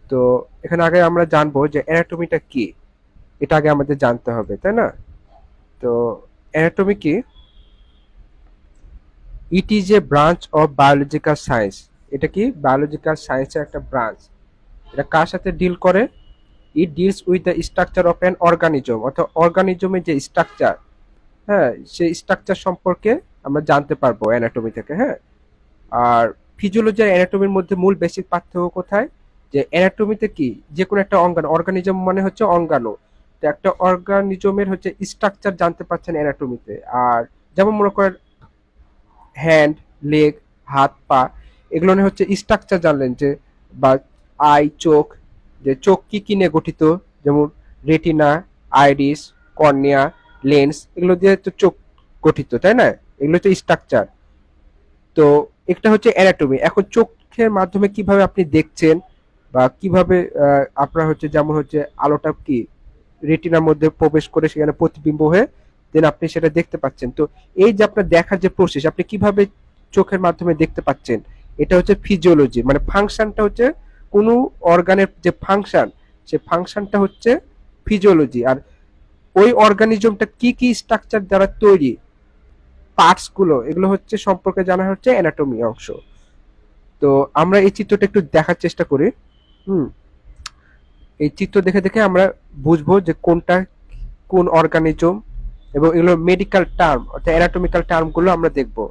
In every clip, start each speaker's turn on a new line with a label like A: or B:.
A: তো এখানে আগে আমরা জানবো যে অ্যানাটমিটা কি, এটা আগে আমাদের জানতে হবে, তাই না? তো অ্যানাটমি কি? It is a branch of biological science. এটা কি বায়োলজিক্যাল সায়েন্সের একটা ব্রাঞ্চ। এটা কার সাথে ডিল করে? It deals with the structure of an organism, অর্থাৎ অর্গানিজমের যে স্ট্রাকচার, হ্যাঁ, সেই স্ট্রাকচার সম্পর্কে আমরা জানতে পারবো অ্যানাটমি থেকে, হ্যাঁ। আর ফিজিওলজি আর অ্যানাটমির মধ্যে মূল বেসিক পার্থক্য কোথায়? যে অ্যানাটমিতে কি যে কোনো একটা অঙ্গাণু, অর্গানিজম মানে হচ্ছে অঙ্গাণু, তো একটা অর্গানিজমের হচ্ছে স্ট্রাকচার জানতে পারছেন অ্যানাটমিতে। আর যেমন মনে করেন হ্যান্ড, লেগ, হাত, পা, এগুলো নিয়ে হচ্ছে স্ট্রাকচার জানলেন, যে বা আই, চোখ, যে চোখ কি কি নিয়ে গঠিত, যেমন রেটিনা, আইরিস, কর্নিয়া, লেন্স, এগুলো দিয়ে তো চোখ গঠিত, তাই না? এগুলো তো স্ট্রাকচার। তো একটা হচ্ছে অ্যানাটমি। এখন চোখের মাধ্যমে কিভাবে আপনি দেখছেন, বা কিভাবে আপনার হচ্ছে যেমন হচ্ছে আলোটা কি রেটিনার মধ্যে প্রবেশ করে সেখানে প্রতিবিম্ব হয়ে দেন আপনি সেটা দেখতে পাচ্ছেন। তো এই যে আপনার দেখার যে প্রসেস, আপনি কিভাবে চোখের মাধ্যমে দেখতে পাচ্ছেন, এটা হচ্ছে ফিজিওলজি, মানে ফাংশনটা হচ্ছে কোনো অর্গানের যে ফাংশন, সে ফাংশনটা হচ্ছে ফিজিওলজি। আর ওই অর্গানিজমটা কি কি স্ট্রাকচার দ্বারা তৈরি, পার্টস গুলো, এগুলো হচ্ছে সম্পর্কে জানা হচ্ছে অ্যানাটমি অংশ। তো আমরা এই চিত্রটা একটু দেখার চেষ্টা করি। হুম, এই চিত্র দেখে দেখে আমরা বুঝবো যে কোনটা কোন অর্গানিজম, এবং এগুলো মেডিকেল টার্ম অর্থাৎ অ্যানাটমিক্যাল টার্ম গুলো আমরা দেখবো।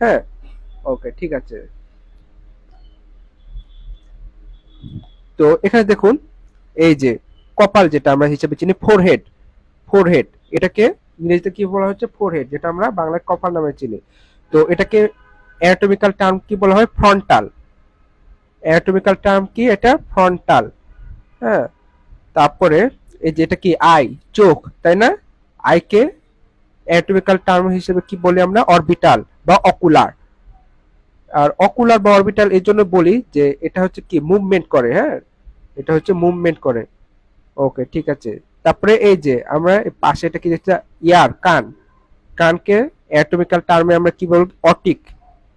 A: হ্যাঁ, ওকে, ঠিক আছে। তো এখানে দেখুন, এই যে কপাল, যেটা আমরা হিসেবে চিনি ফোরহেড, ফোরহেড, এটাকে ইংরেজিতে কি বলা হচ্ছে? ফোরহেড, যেটা আমরা বাংলায় কপাল নামে চিনি। তো এটাকে অ্যানাটমিক্যাল টার্ম কি বলা হয়? ফ্রন্টাল। অ্যানাটমিক্যাল টার্ম কি? এটা ফ্রন্টাল। হ্যাঁ, তারপরে এই যে এটা কি আই, চোখ, তাই না? আইকে অ্যানাটমিক্যাল টার্ম হিসেবে কি বলি আমরা? অরবিটাল বা অকুলার। আর অকুলার বা অরবিটাল এই জন্য বলি যে এটা হচ্ছে কি মুভমেন্ট করে, হ্যাঁ, এটা হচ্ছে মুভমেন্ট করে। ওকে, ঠিক আছে। তারপরে এই যে আমরা পাশে এটা কি দেখছি? ইয়ার, কান, কানকে অ্যানাটমিক্যাল টার্মে আমরা কি বলবো? অটিক।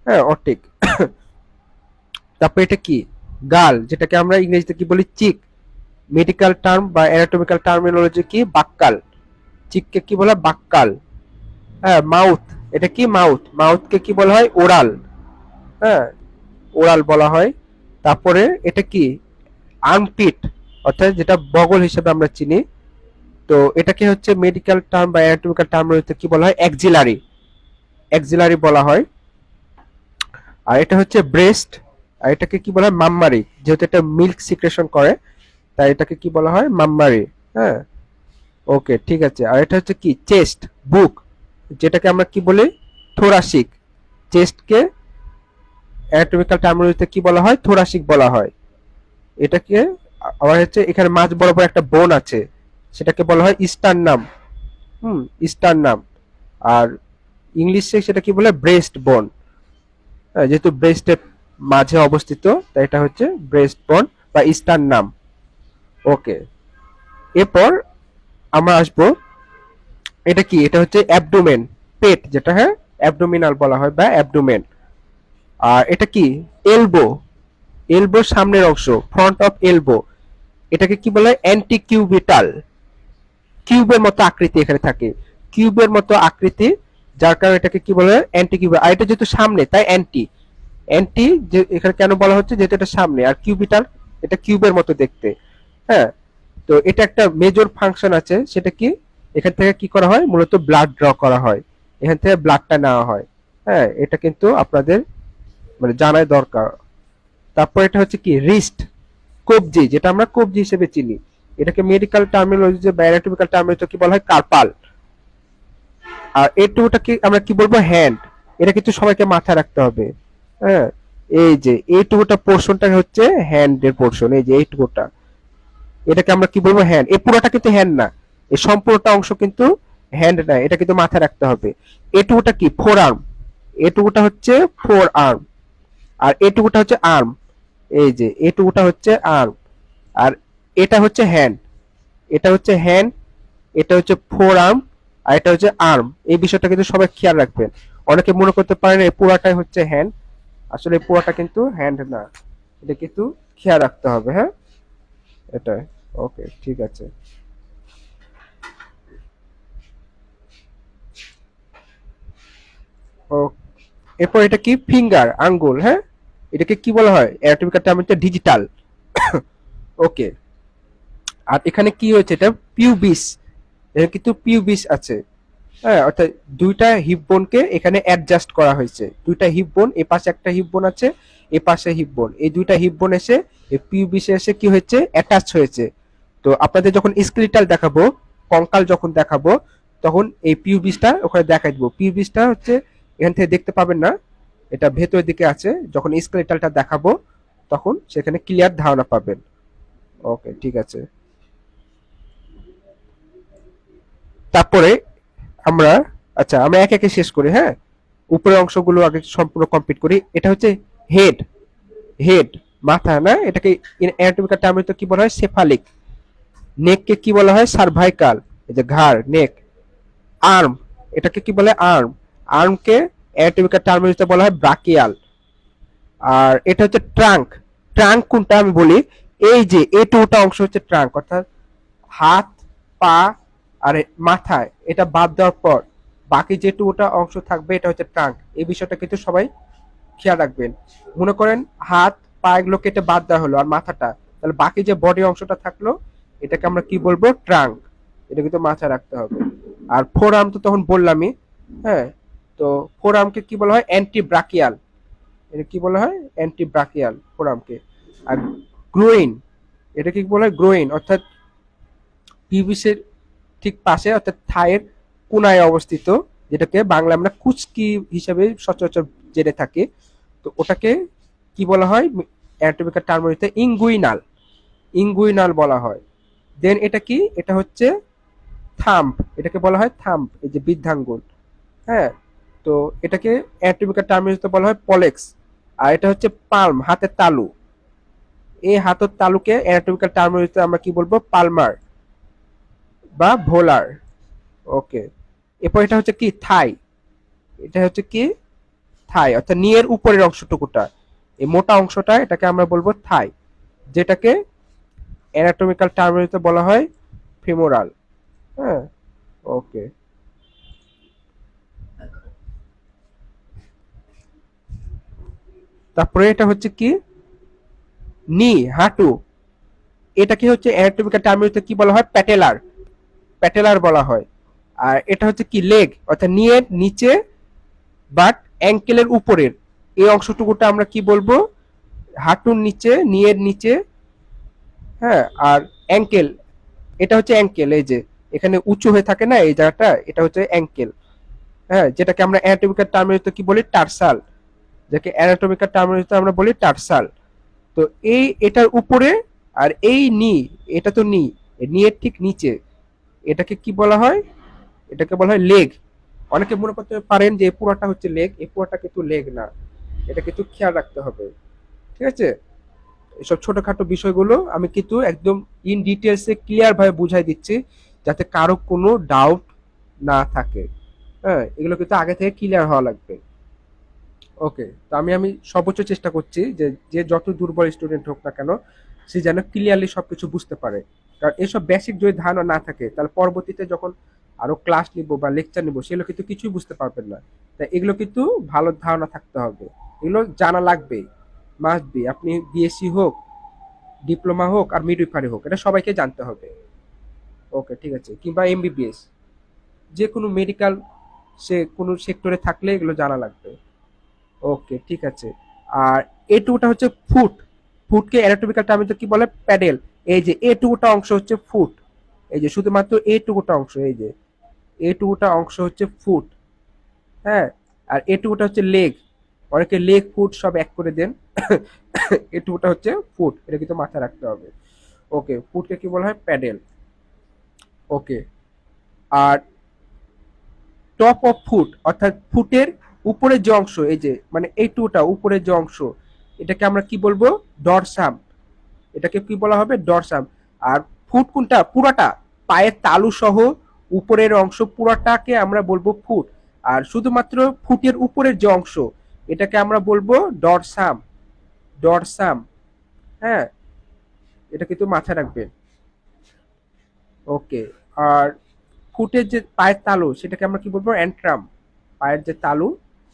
A: হ্যাঁ, অটিক। তারপরে এটা কি? গাল, যেটাকে আমরা ইংরেজিতে কি বলি? চিক। মেডিকেল টার্ম বা অ্যানাটমিক্যাল টার্মিনোলজি কি? বাক্কাল। চিককে কি বলা? বাক্কাল। হ্যাঁ, মাউথ, এটা কি? মাউথ, মাউথকে কি বলা হয়? ওরাল। হ্যাঁ, ওরাল বলা হয়। তারপরে এটা কি? আর্মপিট, অর্থাৎ যেটা বগল হিসেবে আমরা চিনি। তো এটাকে হচ্ছে মেডিকেল টার্ম বা অ্যানাটমিক্যাল টার্মিনোলজিতে কি বলা হয়? অ্যাক্সিলারি, অ্যাক্সিলারি বলা হয়। আর এটা হচ্ছে ব্রেস্ট। আর এটাকে কি বলা হয়? মাম্মারি, যেহেতু এটা মিল্ক সিক্রেশন করে, তাই এটাকে কি বলা হয়? মাম্মারি। হ্যাঁ, ওকে, ঠিক আছে। আর এটা হচ্ছে কি? চেস্ট, বুক, যেটাকে আমরা কি বলি? থোরাসিক। চেস্টকে অ্যানাটমিক্যাল টার্মিনোলজিতে কি বলা হয়? থোরাসিক বলা হয়। এটাকে আবার হচ্ছে এখানে মাঝ বরাবর একটা বোন আছে, সেটাকে বলা হয় স্টারনাম। স্টারনাম। আর ইংলিশে সেটা কি বলে? ব্রেস্ট বোন। যেহেতু ব্রেস্টের মাঝে অবস্থিত, তাই এটা হচ্ছে ব্রেস্ট বোন বা স্টারনাম। ওকে, এরপর আমরা আসবো, এটা কি? এটা হচ্ছে অ্যাবডোমেন, পেট, যেটা, হ্যাঁ, অ্যাবডোমিনাল বলা হয় বা অ্যাবডোমেন। আর এটা কি? এলবো, এলবোর সামনের অংশ, ফ্রন্ট অফ এলবো, এটাকে কি বলা হয়? Anti cubital. কিউবের মতো আকৃতি এখানে থাকে, কিউবের মতো আকৃতি, যার কারণে এটাকে কি বলা হয়? Anti cube. আর এটা যেহেতু সামনে, তাই অ্যান্টি, অ্যান্টি যে এখানে কেন বলা হচ্ছে? যেহেতু এটা সামনে, আর কিউবিটাল, এটা কিউবের মতো দেখতে। হ্যাঁ, তো এটা একটা মেজর ফাংশন আছে, সেটা কি? এখান থেকে কি করা হয়? মূলত ব্লাড ড্র করা হয়, এখান থেকে ব্লাডটা নেওয়া হয়। হ্যাঁ, এটা কিন্তু আপনাদের মানে জানাই দরকার। তারপর এটা হচ্ছে কি? রিস্ট, কবজি, যেটা আমরা কবজি হিসেবে চিনি। এটাকে মেডিকেল টার্মিনোলজি বা অ্যানাটমিক্যাল টার্মিনোলজি কি বলা হয়? কার্পাল। আর এটুকুটা কি আমরা কি বলবো? হ্যান্ড। এটা কিন্তু সবাইকে মাথায় রাখতে হবে। হ্যাঁ, এই যে এইটুকুটা পোর্শনটা হচ্ছে হ্যান্ডের পোর্শন, এই যে এইটুকুটা, এটাকে আমরা কি বলবো? হ্যান্ড। এই পুরোটা কিন্তু হ্যান্ড না, এই সম্পূর্ণটা অংশ কিন্তু হ্যান্ড না, এটা কিন্তু মাথায় রাখতে হবে। এটুকুটা কি? ফোর আর্ম, এটুকুটা হচ্ছে ফোর আর্ম। আর এটুকুটা হচ্ছে আর্ম, এই যে এটুকুটা হচ্ছে আর্ম। আর এটা হচ্ছে হ্যান্ড, এটা হচ্ছে হ্যান্ড, এটা হচ্ছে ফোর আর্ম, আর এটা হচ্ছে আর্ম। এই বিষয়টা কিন্তু সবাই খেয়াল রাখবেন। অনেকে মনে করতে পারেন এই পুরাটাই হচ্ছে হ্যান্ড, আসলে এই পুরাটা কিন্তু হ্যান্ড না, এটা কিন্তু খেয়াল রাখতে হবে। হ্যাঁ, এটা। ওকে, ঠিক আছে। ও, এরপর এটা কি? ফিঙ্গার, আঙ্গুল, হ্যাঁ। এটাকে কি বলা হয়? অ্যানাটমিক্যাল টার্ম হচ্ছে ডিজিটাল। ওকে। আর এখানে কি হয়েছে? এটা পিউবিস। এখানে কিন্তু পিউবিস আছে। হ্যাঁ, অর্থাৎ দুইটা হিপ বোনকে এখানে অ্যাডজাস্ট করা হয়েছে। দুইটা হিপ বোন, এ পাশে একটা হিপ বোন আছে, এ পাশে হিপ বোন, এই দুইটা হিপ বোন এসে এই পিউবিসে এসে কি হয়েছে? অ্যাটাচ হয়েছে। তো আপনাদের যখন স্কেলিটাল দেখাবো, কঙ্কাল যখন দেখাবো, তখন এই পিউবিসটা ওখানে দেখাই দিব। পিউবিসটা হচ্ছে এখান থেকে দেখতে পাবেন না, এটা ভেতরের দিকে আছে। যখন স্কেলিটালটা দেখাবো তখন সেখানে ক্লিয়ার ধারণা পাবেন। ওকে, ঠিক আছে। তারপরে আমরা, আচ্ছা আমরা একে একে শেষ করি, হ্যাঁ। উপরের অংশগুলো আগে সম্পূর্ণ কমপ্লিট করি। এটা হচ্ছে হেড। হেড, মাথা না, এটাকে অ্যানাটমিক্যাল টার্মে তো কি বলা হয়? সেফালিক। নেককে কি বলা হয়? সার্ভাইকাল, এই যে ঘাড়, নেক। আর্ম, এটাকে কি বলে? আর্ম। আর্মকে অ্যানাটমিক্যাল টার্মে বলা হয় ব্রাকিয়াল। আর এটা হচ্ছে ট্রাঙ্ক। ট্রাঙ্ক কোনটা আমি বলি, এই যে এ টুটা অংশ হচ্ছে ট্রাঙ্ক, অর্থাৎ হাত, পা আর মাথায় এটা বাদ দেওয়ার পর বাকি যে টুটা অংশ থাকবে এটা হচ্ছে ট্রাঙ্ক। এই বিষয়টা কিন্তু সবাই খেয়াল রাখবেন। মনে করেন হাত, পা এগুলো কেটে বাদ দেওয়া হলো আর মাথাটা, তাহলে বাকি যে বডি অংশটা থাকলো এটাকে আমরা কি বলবো? ট্রাঙ্ক। এটা কিন্তু মাথায় রাখতে হবে। আর ফোর আর্ম তো তখন বললামই, হ্যাঁ। তো ফোর আর্মকে কি বলা হয়? Antebrachial. এটা কি বলা হয়? অ্যান্টি ব্রাকিয়াল ফোর আর্মকে। আর গ্রোইন, এটা কি বলা হয়? গ্রোইন, অর্থাৎ পিভিসের ঠিক পাশে, অর্থাৎ থায়ের কোনায় অবস্থিত, যেটাকে বাংলা আমরা কুচকি হিসাবে সচরাচর জেনে থাকি। তো ওটাকে কি বলা হয় অ্যানাটমিক্যাল টার্মে? ইঙ্গুইনাল। ইঙ্গুইনাল বলা হয়। দেন এটা কি? এটা হচ্ছে থাম্ব। এটাকে বলা হয় থাম্ব, এই যে বৃদ্ধাঙ্গুল, হ্যাঁ। তো এটাকে অ্যানাটমিক্যাল টার্মে বলা হয় পলেক্স। আর এটা হচ্ছে পালম, হাতের তালু। এই হাতের তালুকে অ্যানাটমিক্যাল টার্মে আমরা কি বলবো? পালমার বা ভোলার। ওকে। এরপর এটা হচ্ছে কি? থাই। এটা হচ্ছে কি? থাই, অর্থাৎ নিয়ের উপরের অংশটুকুটা, এই মোটা অংশটা, এটাকে আমরা বলবো থাই, যেটাকে অ্যানাটমিক্যাল টার্মে বলা হয় ফিমোরাল। হ্যাঁ। ওকে। তারপরে এটা হচ্ছে কি? নি, হাঁটু। এটাকে হচ্ছে অ্যানাটমিক্যাল টার্মে কি বলা হয়? প্যাটেলার। প্যাটেলার বলা হয়। আর এটা হচ্ছে কি? লেগ, অর্থাৎ নিয়ের নিচে বাট অ্যাঙ্কেলের উপরের এই অংশটুকুটা আমরা কি বলবো? হাঁটুর নিচে, নিয়ের নিচে, হ্যাঁ। আর অ্যাঙ্কেল, এটা হচ্ছে অ্যাঙ্কেল, এই যে এখানে উঁচু হয়ে থাকে না এই জায়গাটা, এটা হচ্ছে অ্যাঙ্কেল, হ্যাঁ। যেটাকে আমরা অ্যানাটমিক্যাল টার্মে কি বলি? টার্সাল। যাকে অ্যানাটমিক্যাল টার্মে আমরা বলি টার্সাল। তো এই এটার উপরে, আর এই নি, এটা তো নি, নিয়ের ঠিক নিচে, এটাকে কি বলা হয়? এটাকে বলা হয় লেগ। অনেকে মনে করতে পারেন যে এই পুরোটা হচ্ছে লেগ, এই পুরোটা কিন্তু লেগ না। এটা কিন্তু খেয়াল রাখতে হবে, ঠিক আছে। এসব ছোটখাটো বিষয়গুলো আমি কিন্তু একদম ইন ডিটেলসে ক্লিয়ার ভাবে বুঝাই দিচ্ছি, যাতে কারো কোনো ডাউট না থাকে। হ্যাঁ, এগুলো কিন্তু আগে থেকে ক্লিয়ার হওয়া লাগবে। ওকে। তো আমি সর্বোচ্চ চেষ্টা করছি যে যে যত দুর্বল স্টুডেন্ট হোক না কেন, সে যেন ক্লিয়ারলি সবকিছু বুঝতে পারে। কারণ এসব বেসিক যদি ধারণা না থাকে তাহলে পরবর্তীতে যখন আরো ক্লাস নিব বা লেকচার নিব সেগুলো কিন্তু কিছুই বুঝতে পারবেন না। তাই এগুলো কিন্তু ভালো ধারণা থাকতে হবে, এগুলো জানা লাগবে, মাস্ট বি। আপনি বিএসসি হোক, ডিপ্লোমা হোক আর মিডওয়াইফারি হোক, এটা সবাইকে জানতে হবে। ওকে, ঠিক আছে। কিংবা এমবিবিএস, যে কোনো মেডিকেল, সে কোনো সেক্টরে থাকলে এগুলো জানা লাগবে। ওকে, ঠিক আছে। আর এ টুটা হচ্ছে ফুট। ফুটকে অ্যানাটমিক্যাল টার্মে কি বলে? প্যাডেল। এই যে এ টুকুটা অংশ হচ্ছে ফুট, এই যে শুধুমাত্র এ টুকুটা অংশ, এই যে এ টুকুটা অংশ হচ্ছে ফুট, হ্যাঁ। আর এ টুকুটা হচ্ছে লেগ। অনেকে লেগ ফুট সব এক করে দেন। এ টুকুটা হচ্ছে ফুট, এটা কিন্তু মাথায় রাখতে হবে। ওকে, ফুটকে কি বলা হয়? প্যাডেল। ওকে। আর টপ অফ ফুট, অর্থাৎ ফুটের উপরের যে অংশ, এই যে মানে এই টুটা উপরের যে অংশ, এটাকে আমরা কি বলবো? ডরসাম। এটাকে কি বলা হবে? ডরসাম। আর ফুট কোনটা? পুরাটা, পায়ের তালু সহ উপরের অংশ পুরাটাকে আমরা বলবো ফুট। আর শুধুমাত্র ফুটের উপরের যে অংশ, এটাকে আমরা বলবো ডরসাম। ডরসাম, হ্যাঁ। এটা কিন্তু মাথায় রাখবেন। ওকে। আর ফুটের যে পায়ের তালু সেটাকে আমরা কি বলবো, অ্যান্ট্রাম। পায়ের যে তালু,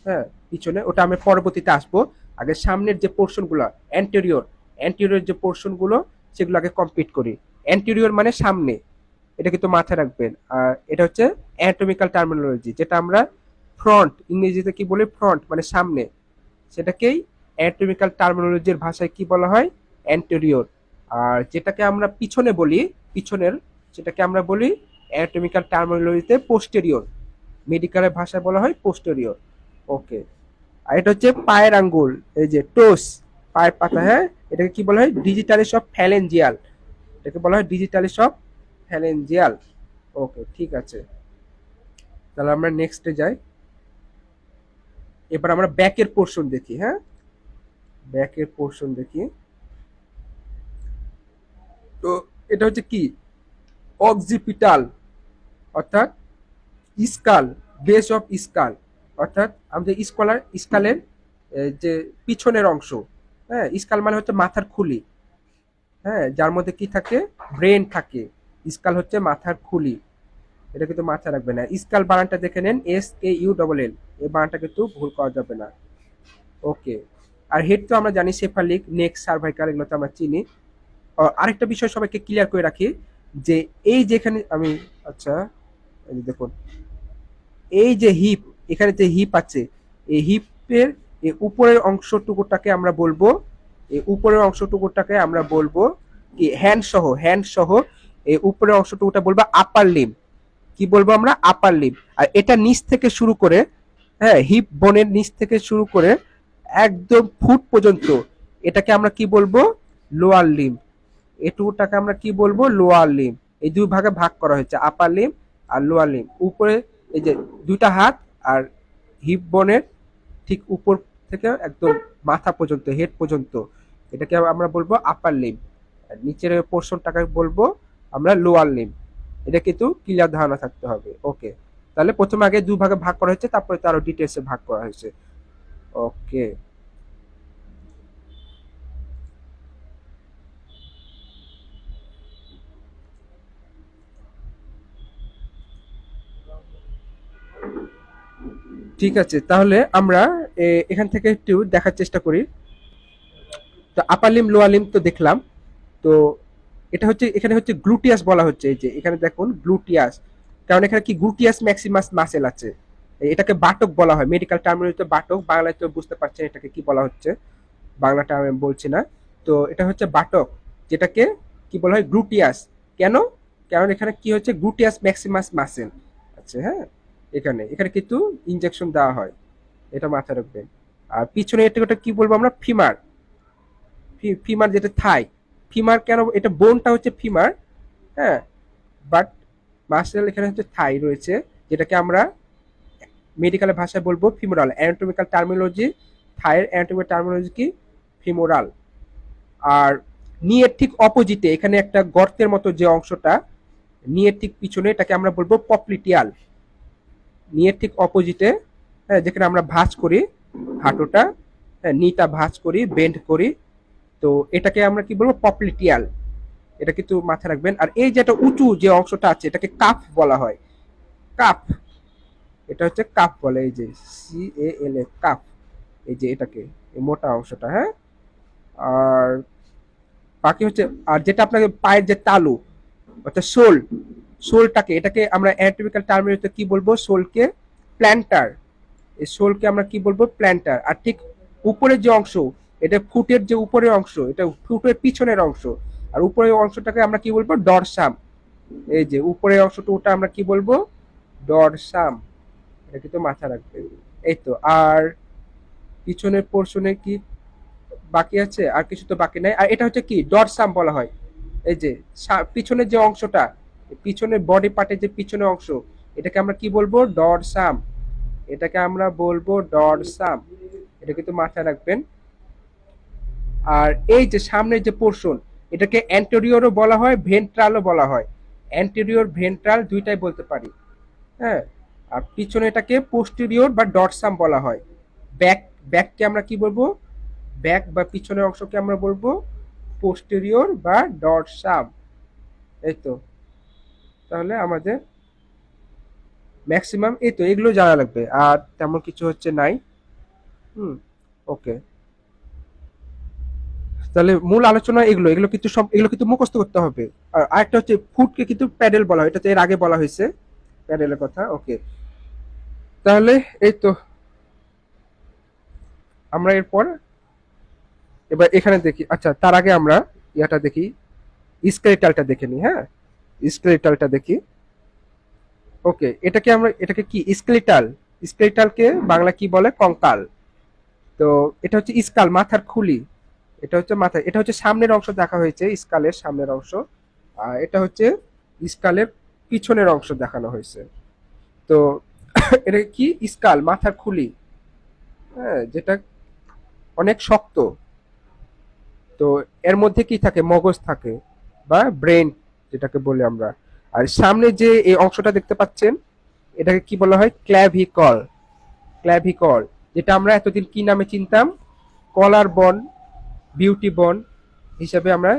A: হ্যাঁ, পিছনে, ওটা আমি পরবর্তীতে আসবো। আগে সামনের যে পোর্শন গুলো, অ্যান্টেরিয়র, অ্যান্টেরিয়র যে পোর্শন গুলো সেগুলো আগে কমপ্লিট করি। অ্যান্টেরিয়র মানে সামনে, এটা কিন্তু মাথায় রাখবেন। আর এটা হচ্ছে অ্যানাটমিক্যাল টার্মিনোলজি, যেটা আমরা ফ্রন্ট, ইংরেজিতে কি বলি, ফ্রন্ট মানে সামনে, সেটাকেই অ্যানাটমিক্যাল টার্মিনোলজির ভাষায় কি বলা হয়, অ্যান্টেরিয়র। আর যেটাকে আমরা পিছনে বলি, পিছনের, সেটাকে আমরা বলি অ্যানাটমিক্যাল টার্মিনোলজিতে পোস্টেরিয়র, মেডিকেলের ভাষায় বলা হয় পোস্টেরিয়র। ওকে। আর এটা হচ্ছে পায়ের আঙ্গুল, এই যে টোস, পায়ের পাতা, হ্যাঁ, এটাকে কি বলা হয়, ডিজিটালিস অফ ফ্যালেঞ্জিয়াল, এটাকে বলা হয় ডিজিটালিস অফ ফ্যালেঞ্জিয়াল। ওকে, ঠিক আছে। তাহলে আমরা নেক্সটে যাই। এবার আমরা ব্যাকের পোর্শন দেখি, হ্যাঁ, ব্যাকের পোর্শন দেখি। তো এটা হচ্ছে কি, অক্সিপিটাল, অর্থাৎ স্কাল, বেস অফ স্কাল, অর্থাৎ আমাদের স্কালের যে পিছনের অংশ, হ্যাঁ, স্কাল মানে হচ্ছে মাথার খুলি, হ্যাঁ, যার মধ্যে কি থাকে, ব্রেন থাকে। স্কাল হচ্ছে মাথার খুলি, এটা কিন্তু মাথায় রাখবে না। স্কাল বানানটা দেখে নেন, SKULL, এই বানানটা কিন্তু ভুল করা যাবে না। ওকে। আর হেড তো আমরা জানি সেফালিক, নেক, সার্ভাইকাল, এগুলো তো আমরা চিনি। আরেকটা বিষয় সবাইকে ক্লিয়ার করে রাখি, যে এই যেখানে আমি, আচ্ছা, এই যে দেখুন, এই যে হিপ, এখানে যে হিপ আছে, এই হিপের এই উপরের অংশটুকুটাকে আমরা বলবো, এই উপরের অংশটুকুটাকে আমরা বলবো কি, হ্যান্ড সহ, হ্যান্ড সহ এই উপরের অংশটুকুটা বলবো আপার লিম। কি বলবো আমরা, আপার লিম। আর এটা নিচ থেকে শুরু করে, হ্যাঁ, হিপ বোনের নিচ থেকে শুরু করে একদম ফুট পর্যন্ত, এটাকে আমরা কি বলবো, লোয়ার লিম। এটুকুটাকে আমরা কি বলবো, লোয়ার লিম। এই দুই ভাগে ভাগ করা হয়েছে, আপার লিম আর লোয়ার লিম। উপরে এই যে দুইটা হাত আর হিপ বোনের ঠিক উপর থেকে একদম মাথা পর্যন্ত, হেড পর্যন্ত, এটাকে আমরা বলবো আপার লিম। আর নিচের পোর্শনটাকে বলবো আমরা লোয়ার লিম। এটা কিন্তু ক্লিয়ার ধারণা থাকতে হবে। ওকে। তাহলে প্রথমে আগে দুই ভাগে ভাগ করা হয়েছে, তারপরে তো আরো ডিটেলসে ভাগ করা হয়েছে। ওকে। ঠিক আছে, তাহলে আমরা এখান থেকে একটু দেখার চেষ্টা করি। তো আপার লিম, লোয়ার লিম তো দেখলাম। তো এটা হচ্ছে, এখানে হচ্ছে গ্লুটিয়াস বলা হচ্ছে, এই যে এখানে দেখুন গ্লুটিয়াস, কারণ এখানে কি গ্লুটিয়াস ম্যাক্সিমাস মাসেল আছে। এটাকে বাটক বলা হয়, মেডিকেল টার্মিনোলজিতে বাটক, বাংলায় তো বুঝতে পারছেন এটাকে কি বলা হচ্ছে, বাংলাটা আমি বলছি না। তো এটা হচ্ছে বাটক, যেটাকে কি বলা হয়, গ্লুটিয়াস। কেন? কারণ এখানে কি হচ্ছে, গ্লুটিয়াস ম্যাক্সিমাস মাসেল আছে, হ্যাঁ, এখানে এখানে কিন্তু ইনজেকশন দেওয়া হয়, এটা মাথায় রাখবেন। আর পিছনে এটা কি বলবো আমরা, ফিমার, ফিমার যেটা থাই, ফিমার কেন, এটা বোনটা হচ্ছে ফিমার, হ্যাঁ, বাট মাসেল এখানে হচ্ছে থাই রয়েছে, যেটাকে আমরা মেডিকেলের ভাষায় বলবো ফিমোরাল। অ্যানাটমিক্যাল টার্মিনোলজি, থাইয়ের অ্যানাটমিক্যাল টার্মিনোলজি কি, ফিমোরাল। আর নিয়ের ঠিক অপোজিটে এখানে একটা গর্তের মতো যে অংশটা, নিয়ের ঠিক পিছনে, এটাকে আমরা বলবো পপলিটিয়াল। নিয়ের ঠিক অপোজিটে, হ্যাঁ, যেখানে আমরা ভাঁজ করি হাঁটুটা, হ্যাঁ, নিটা ভাঁজ করি, বেন্ড করি, তো এটাকে আমরা কি বলবো, পপলিটিয়াল। এটা কিন্তু মাথায় রাখবেন। আর এই যেটা উঁচু যে অংশটা আছে, এটাকে কাফ বলা হয়, কাফ, এটা হচ্ছে কাফ বলে, এই যে CAL, কাফ, এই যে এটাকে, এই মোটা অংশটা, হ্যাঁ। আর বাকি হচ্ছে, আর যেটা আপনাকে পায়ের যে তালু, অর্থাৎ সোল, সোলটাকে, এটাকে আমরা অ্যানাটমিক্যাল টার্মিনোলজিতে কি বলবো, সোলকে প্ল্যান্টার। এই সোলকে আমরা কি বলবো, প্ল্যান্টার। আর ঠিক উপরের যে অংশ, এটা ফুটের যে উপরের অংশ, এটা ফুটের পিছনের অংশ। আর উপরের অংশটাকে আমরা কি বলবো, ডরসাম। এই যে উপরের অংশটা, ওটা আমরা কি বলবো, ডরসাম। এটা কিন্তু মাথা রাখবে। এই তো। আর পিছনের পোর্শনে কি বাকি আছে, আর কিছু তো বাকি নাই। আর এটা হচ্ছে কি, ডরসাম বলা হয়, এই যে পিছনের যে অংশটা, পিছনের বডি পার্টের যে পিছনের অংশ, এটাকে আমরা কি বলবো, ডরসাম। এটাকে আমরা বলবো ডরসাম। এটা কিন্তু মাথায় রাখবেন। আর এই যে সামনের যে পোর্শন, এটাকে অ্যান্টেরিয়রও বলা হয়, ভেন্ট্রালও বলা হয়। অ্যান্টেরিয়র, ভেন্ট্রাল দুইটাই বলতে পারি, হ্যাঁ। আর পিছনে এটাকে পোস্টেরিয়র বা ডরসাম বলা হয়। ব্যাক, ব্যাককে আমরা কি বলবো, ব্যাক বা পিছনের অংশকে আমরা বলবো পোস্টেরিয়র বা ডরসাম। এই তো, তাহলে আমাদের ম্যাক্সিমাম এই তো এগুলো জানা লাগবে, আর তেমন কিছু হচ্ছে নাই। হুম। ওকে, তাহলে মূল আলোচনা এগুলো, এগুলো কিন্তু সব, এগুলো কিন্তু মুখস্থ করতে হবে। আর আরেকটা হচ্ছে ফুটকে কিন্তু প্যাডেল বলা হয়, এটা তো এর আগে বলা হয়েছে প্যাডেলের কথা। ওকে, তাহলে এই তো আমরা এরপর এবার এখানে দেখি। আচ্ছা, তার আগে আমরা ইয়াটা দেখি, স্কেলেটালটা দেখে নিই। হ্যাঁ, স্কেলেটালটা দেখি। ওকে, এটাকে আমরা, এটাকে কি স্কেলেটাল, স্কেলেটালকে বাংলা কি বলে, কঙ্কাল। তো এটা হচ্ছে স্কাল, মাথার খুলি। এটা হচ্ছে মাথা, এটা হচ্ছে সামনের অংশ দেখা হয়েছে, স্কালের সামনের অংশ। আর এটা হচ্ছে স্কালের পিছনের অংশ দেখানো হয়েছে। তো এটা কি, স্কাল মাথার খুলি, হ্যাঁ, যেটা অনেক শক্ত। তো এর মধ্যে কি থাকে, মগজ থাকে বা ব্রেন যেটাকে বলি আমরা। আর সামনে যে এই অংশটা দেখতে পাচ্ছেন, এটাকে কি বলা হয়, ক্ল্যাভিকল। ক্ল্যাভিকল, যেটা আমরা এতদিন কি নামে চিনতাম, কলার বন, বিউটি বন হিসাবে আমরা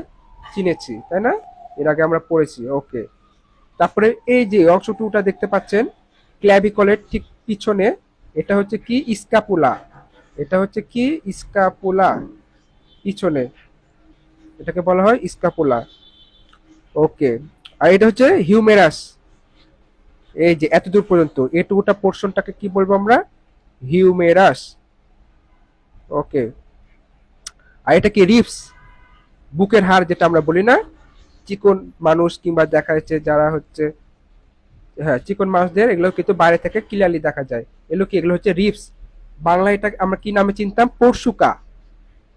A: চিনেছি, তাই না? এর আগে আমরা পড়েছি। ওকে, তারপরে এই যে অংশটুকুটা দেখতে পাচ্ছেন ক্ল্যাভিকলের ঠিক পিছনে, এটা হচ্ছে কি, স্ক্যাপুলা। এটা হচ্ছে কি, স্ক্যাপুলা, পিছনে এটাকে বলা হয় স্ক্যাপুলা। ওকে, আর এটা হচ্ছে হিউমেরাস। এই যে এত দূর পর্যন্ত এটুকুটা পোর্শনটাকে কি বলবো আমরা, হিউমেরাস। ওকে, আর এটা কি, রিপস, বুকের হাড় যেটা আমরা বলি না, চিকন মানুষ কিংবা দেখা যাচ্ছে যারা হচ্ছে, হ্যাঁ, চিকন মানুষদের এগুলো কিন্তু বাইরে থেকে ক্লিয়ারলি দেখা যায়। এগুলো কি, এগুলো হচ্ছে রিপস। বাংলা এটা আমরা কি নামে চিনতাম, পরশুকা।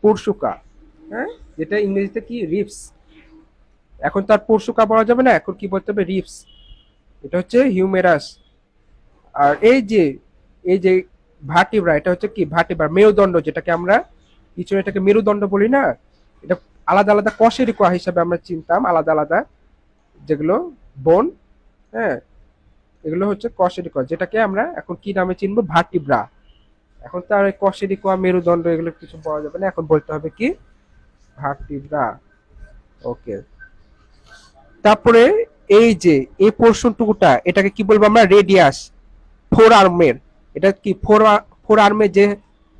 A: পরশুকা, হ্যাঁ, যেটা ইংরেজিতে কি, রিপস। এখন তার পরশুকা বলা যাবে না, এখন কি বলতে হবে, রিপস। এটা হচ্ছে হিউমেরাস। আর এই যে ভার্টিব্রা, এটা হচ্ছে কি, ভার্টিব্রা, মেরুদণ্ড, যেটাকে আমরা পিছনে এটাকে মেরুদণ্ড বলি না, এটা আলাদা আলাদা কশেরই কোয়া হিসাবে আমরা চিনতাম, আলাদা আলাদা যেগুলো বোন, হ্যাঁ, এগুলো হচ্ছে কশেরিকোয়া, যেটাকে আমরা এখন কি নামে চিনবো, ভার্টিব্রা। এখন তার ওই কশেরিকোয়া, মেরুদণ্ড এগুলো কিছু বলা যাবে না, এখন বলতে হবে কি, ভার্টিব্রা। ওকে, তারপরে এই যে এই পোর্শনটুকুটা, এটাকে কি বলবো আমরা, রেডিয়াস, ফোর আর্মের। এটা কি, ফোর আর্মের যে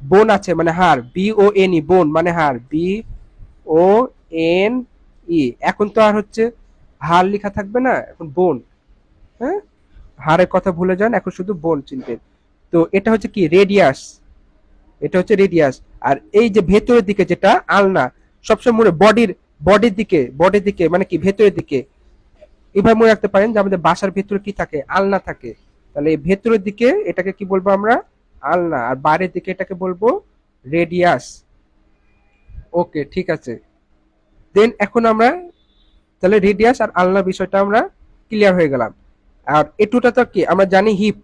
A: বোন আছে মানে হাড়, বি ও এন ই, বোন মানে হাড়, বি ও এন ই। এখন তো আর হচ্ছে হাড় লেখা থাকবে না, এখন বোন। হ্যাঁ, হাড়ের কথা ভুলে যান, এখন শুধু বোন চিনবেন। তো এটা হচ্ছে কি, রেডিয়াস। এটা হচ্ছে রেডিয়াস। আর এই যে ভেতরের দিকে যেটা আলনা, সবসময় মনে, বডির দিকে মানে কি, ভেতরের দিকে এভাবে মনে রাখতে পারেন যে আমাদের বাসার ভেতরে কি থাকে, আলনা থাকে। তাহলে এই ভেতরের দিকে এটাকে কি বলবো আমরা, আলনা। আর বাইরের দিকে এটাকে বলবো রেডিয়াস। ওকে, ঠিক আছে। দেন এখন আমরা তাহলে রেডিয়াস আর আলনা বিষয়টা আমরা ক্লিয়ার হয়ে গেলাম। আর এটুটা তো কি আমরা জানি, হিপ।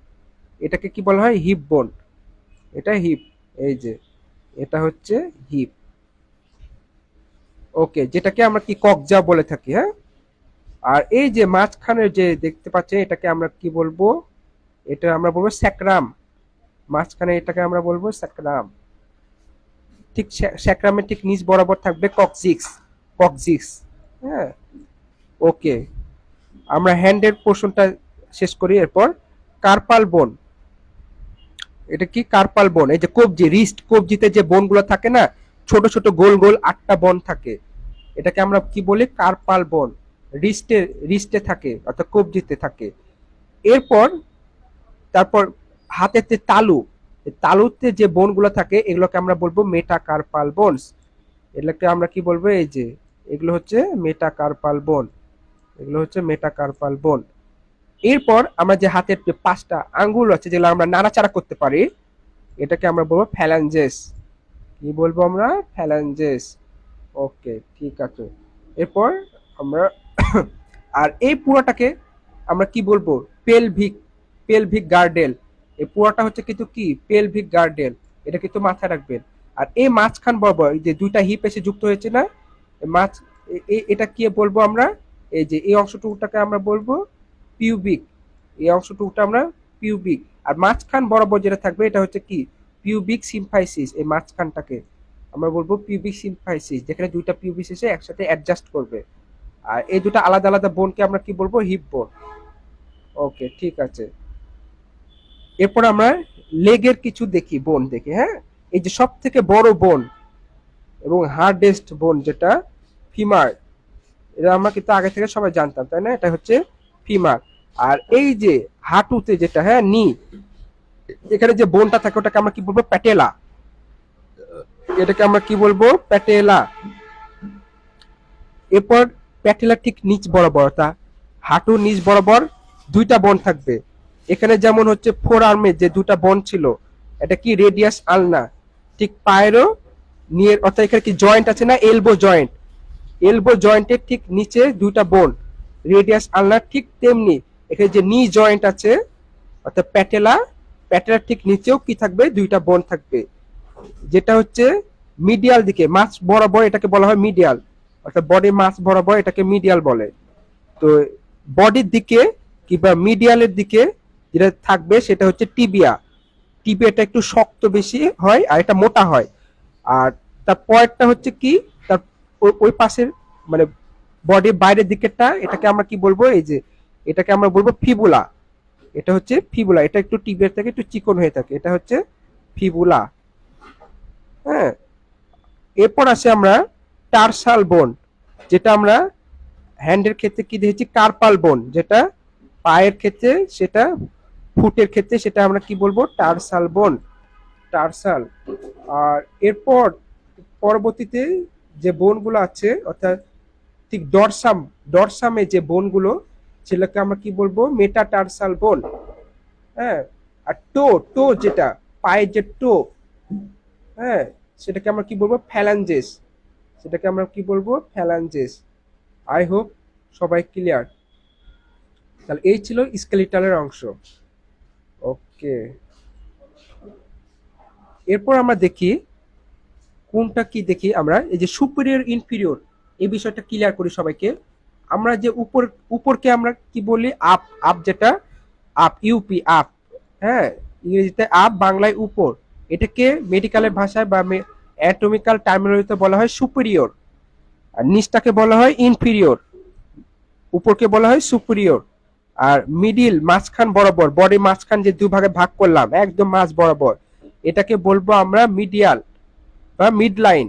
A: এটাকে কি বলা হয়, হিপ বোন। এটা হিপ, এই যে এটা হচ্ছে হিপ। ওকে, যেটাকে আমরা কি, ককজা বলে থাকি। হ্যাঁ, আর এই যে মাঝখানের যে দেখতে পাচ্ছেন, এটাকে আমরা কি বলবো, এটা আমরা বলবো স্যাক্রাম। মাঝখানে এটাকে আমরা বলবো স্যাক্রাম। ঠিক স্যাক্রামের ঠিক নিচ বরাবর থাকবে ককজিক্স। ককজিক্স, হ্যাঁ। ওকে, আমরা হ্যান্ডের পোর্শনটা শেষ করি, এরপর কার্পাল বোন। এটা কি, কার্পাল বোন, এই যে কবজি, রিস্ট, কবজিতে যে বোনগুলো থাকে না, ছোট ছোট গোল গোল 8টা বোন থাকে, এটাকে আমরা কি বলি, কার্পাল বোন। রিস্টে, রিস্টে থাকে অর্থাৎ কবজিতে থাকে। এরপর তারপর হাতের যে তালু, তালুতে যে বোন গুলো থাকে এগুলোকে আমরা বলবো মেটাকার্পাল বোনস। এগুলোকে আমরা কি বলবো, এই যে এগুলো হচ্ছে মেটাকার্পাল বোন। এগুলো হচ্ছে মেটাকার্পাল বোন। এরপর আমরা যে হাতের যে 5টা আঙ্গুল আছে যেগুলো আমরা নাড়াচাড়া করতে পারি, এটাকে আমরা বলবো ফ্যালাঞ্জেস। কি বলবো আমরা, ফ্যালাঞ্জেস। ওকে, ঠিক আছে। এরপর আমরা আর এই পুরোটাকে আমরা কি বলবো, পেলভিক, পেলভিক গার্ডেল। এই পুরোটা হচ্ছে কিন্তু কি, পেলভিক গার্ডেল। এটা কিন্তু মাথায় রাখবেন। আর এই মাঝখান বরাবর এই যে দুইটা হিপ এসে যুক্ত হয়েছে না, মাছ, এটা কি বলবো আমরা, এই যে এই অংশটুকুটাকে আমরা বলবো পিউবিক। এই অংশটুকুটা আমরা পিউবিক। আর মাঝখান বরাবর যেটা থাকবে এটা হচ্ছে কি, পিউবিক সিম্ফাইসিস, এই মাঝখানটাকে আমরা বলবো পিউবিক সিম্পাইসিস, যেখানে দুইটা পিউবিস এসে একসাথে অ্যাডজাস্ট করবে। আর এই দুটো আলাদা আলাদা বোনকে আমরা কি বলবো? হিপ বোন। ওকে, ঠিক আছে। এরপর আমরা লেগের কিছু দেখি, বোন দেখি। হ্যাঁ, এই যে সব থেকে বড় বোন এবং হার্ডেস্ট বোন যেটা ফিমার, এটা আমরা কিন্তু আগে থেকে সবাই জানতাম, তাই না? এটা হচ্ছে ফিমার। আর এই যে হাঁটুতে যেটা, হ্যাঁ, নি, এখানে যে বোনটা থাকে ওটাকে আমরা কি বলবো? প্যাটেলা। এটাকে আমরা কি বলবো? প্যাটেলা। এরপর প্যাটেলার ঠিক নিচ বরাবর, তা হাঁটুর নিচ বরাবর দুইটা বোন থাকবে। এখানে যেমন হচ্ছে ফোর আর্মে যে দুটা বোন ছিল, এটা কি রেডিয়াস আলনা। ঠিক পায়েরও নিয়ে, অর্থাৎ এখানে কি জয়েন্ট আছে না, এলবো জয়েন্ট, এলবো জয়েন্টের ঠিক নিচে দুইটা বোন রেডিয়াস আলনা। ঠিক তেমনি এখানে যে নি জয়েন্ট আছে, অর্থাৎ প্যাটেলা, প্যাটেলার ঠিক নিচেও কি থাকবে? দুইটা বোন থাকবে, যেটা হচ্ছে মিডিয়াল দিকে মাছ বরাবর, এটাকে বলা হয় মিডিয়াল। অর্থাৎ বডির মাছ বরাবর এটাকে মিডিয়াল বলে। তো বডির দিকে কিংবা মিডিয়ালের দিকে যেটা থাকবে সেটা হচ্ছে টিবিয়া। টিবিয়াটা একটু শক্ত বেশি হয় আর এটা মোটা হয়। আর তার পরেরটা হচ্ছে কি, তার ওই পাশের মানে বডির বাইরের দিকেরটা, এটাকে আমরা কি বলবো? এই যে এটাকে আমরা বলবো ফিবুলা। এটা হচ্ছে ফিবুলা, এটা একটু টিবিয়ার থেকে একটু চিকন হয়ে থাকে, এটা হচ্ছে ফিবুলা। হ্যাঁ, এরপর আসে আমরা টার্সাল বোন, যেটা আমরা হ্যান্ডের ক্ষেত্রে কি দেখেছি? কার্পাল বোন, যেটা পায়ের ক্ষেত্রে, সেটা ফুটের ক্ষেত্রে সেটা আমরা কি বলবো? টার্সাল বোন, টার্সাল। আর এরপর পরবর্তীতে যে বোনগুলো আছে, অর্থাৎ ঠিক ডরসামে যে বোনগুলো, সেটাকে আমরা কি বলবো? মেটাটার্সাল বোন। হ্যাঁ, আর টো টো যেটা পায়ের যে টো, হ্যাঁ, সেটাকে আমরা কি বলবো? ফ্যালাঞ্জেস। সেটাকে আমরা কি বলবো? ফ্যালাঞ্জেস। আই হোপ সবাই ক্লিয়ার। তাহলে এই ছিল স্কেলিটালের অংশ। ওকে, এরপর আমরা দেখি কোনটা কি দেখি। আমরা এই যে সুপিরিয়র ইনফিরিয়র, এই বিষয়টা ক্লিয়ার করি সবাইকে। আমরা যে উপরকে আমরা কি বলি? আপ। আপ যেটা আপ, ইউপি, আপ। হ্যাঁ, ইংরেজিতে আপ, বাংলায় উপর। এটাকে মেডিকেলের ভাষায় বা অ্যাটমিক্যাল টার্মিনোলজিতে বলা হয় সুপিরিয়র। আর নিচটাকে বলা হয় ইনফিরিয়র, উপরকে বলা হয় সুপিরিয়র। আর মিডিল, মাঝখান বরাবর, বডি মাঝখান যে দুই ভাগে ভাগ করলাম একদম মাঝ বরাবর, এটাকে বলবো আমরা মিডিয়াল বা মিড লাইন।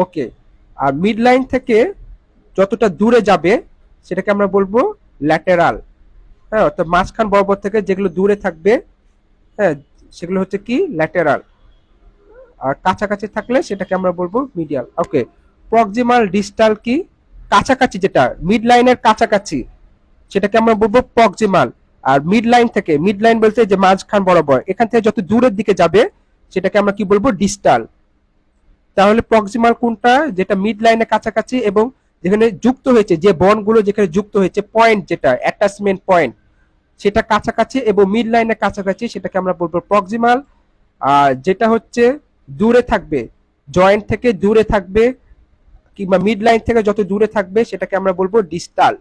A: ওকে, আর মিড লাইন থেকে যতটা দূরে যাবে সেটাকে আমরা বলবো ল্যাটেরাল। হ্যাঁ, অর্থাৎ মাঝখান বরাবর থেকে যেগুলো দূরে থাকবে, হ্যাঁ, সেগুলো হচ্ছে কি? ল্যাটেরাল। আর কাছাকাছি থাকলে সেটাকে আমরা বলবো মিডিয়াল। ওকে, প্রক্সিমাল ডিস্টাল কি? কাছাকাছি, যেটা মিড লাইনের কাছাকাছি, সেটাকে আমরা বলবো প্রক্সিমাল। আর মিড লাইন থেকে, মিড লাইন বলতে যে মাঝখান বরাবর, এখান থেকে যত দূরের দিকে যাবে সেটাকে আমরা কি বলবো? ডিস্টাল। তাহলে প্রক্সিমাল কোনটা? যেটা মিড লাইনের কাছাকাছি এবং যেখানে যুক্ত হয়েছে, যে বন্ডগুলো যেখানে যুক্ত হয়েছে, পয়েন্ট যেটা অ্যাটাচমেন্ট পয়েন্ট, সেটা কাছাকাছি এবং মিড লাইনের কাছাকাছি, সেটাকে আমরা বলবো প্রক্সিমাল। আর যেটা হচ্ছে দূরে থাকবে, জয়েন্ট থেকে দূরে থাকবে কিংবা মিড লাইন থেকে যত দূরে থাকবে সেটাকে আমরা বলবো ডিস্টাল।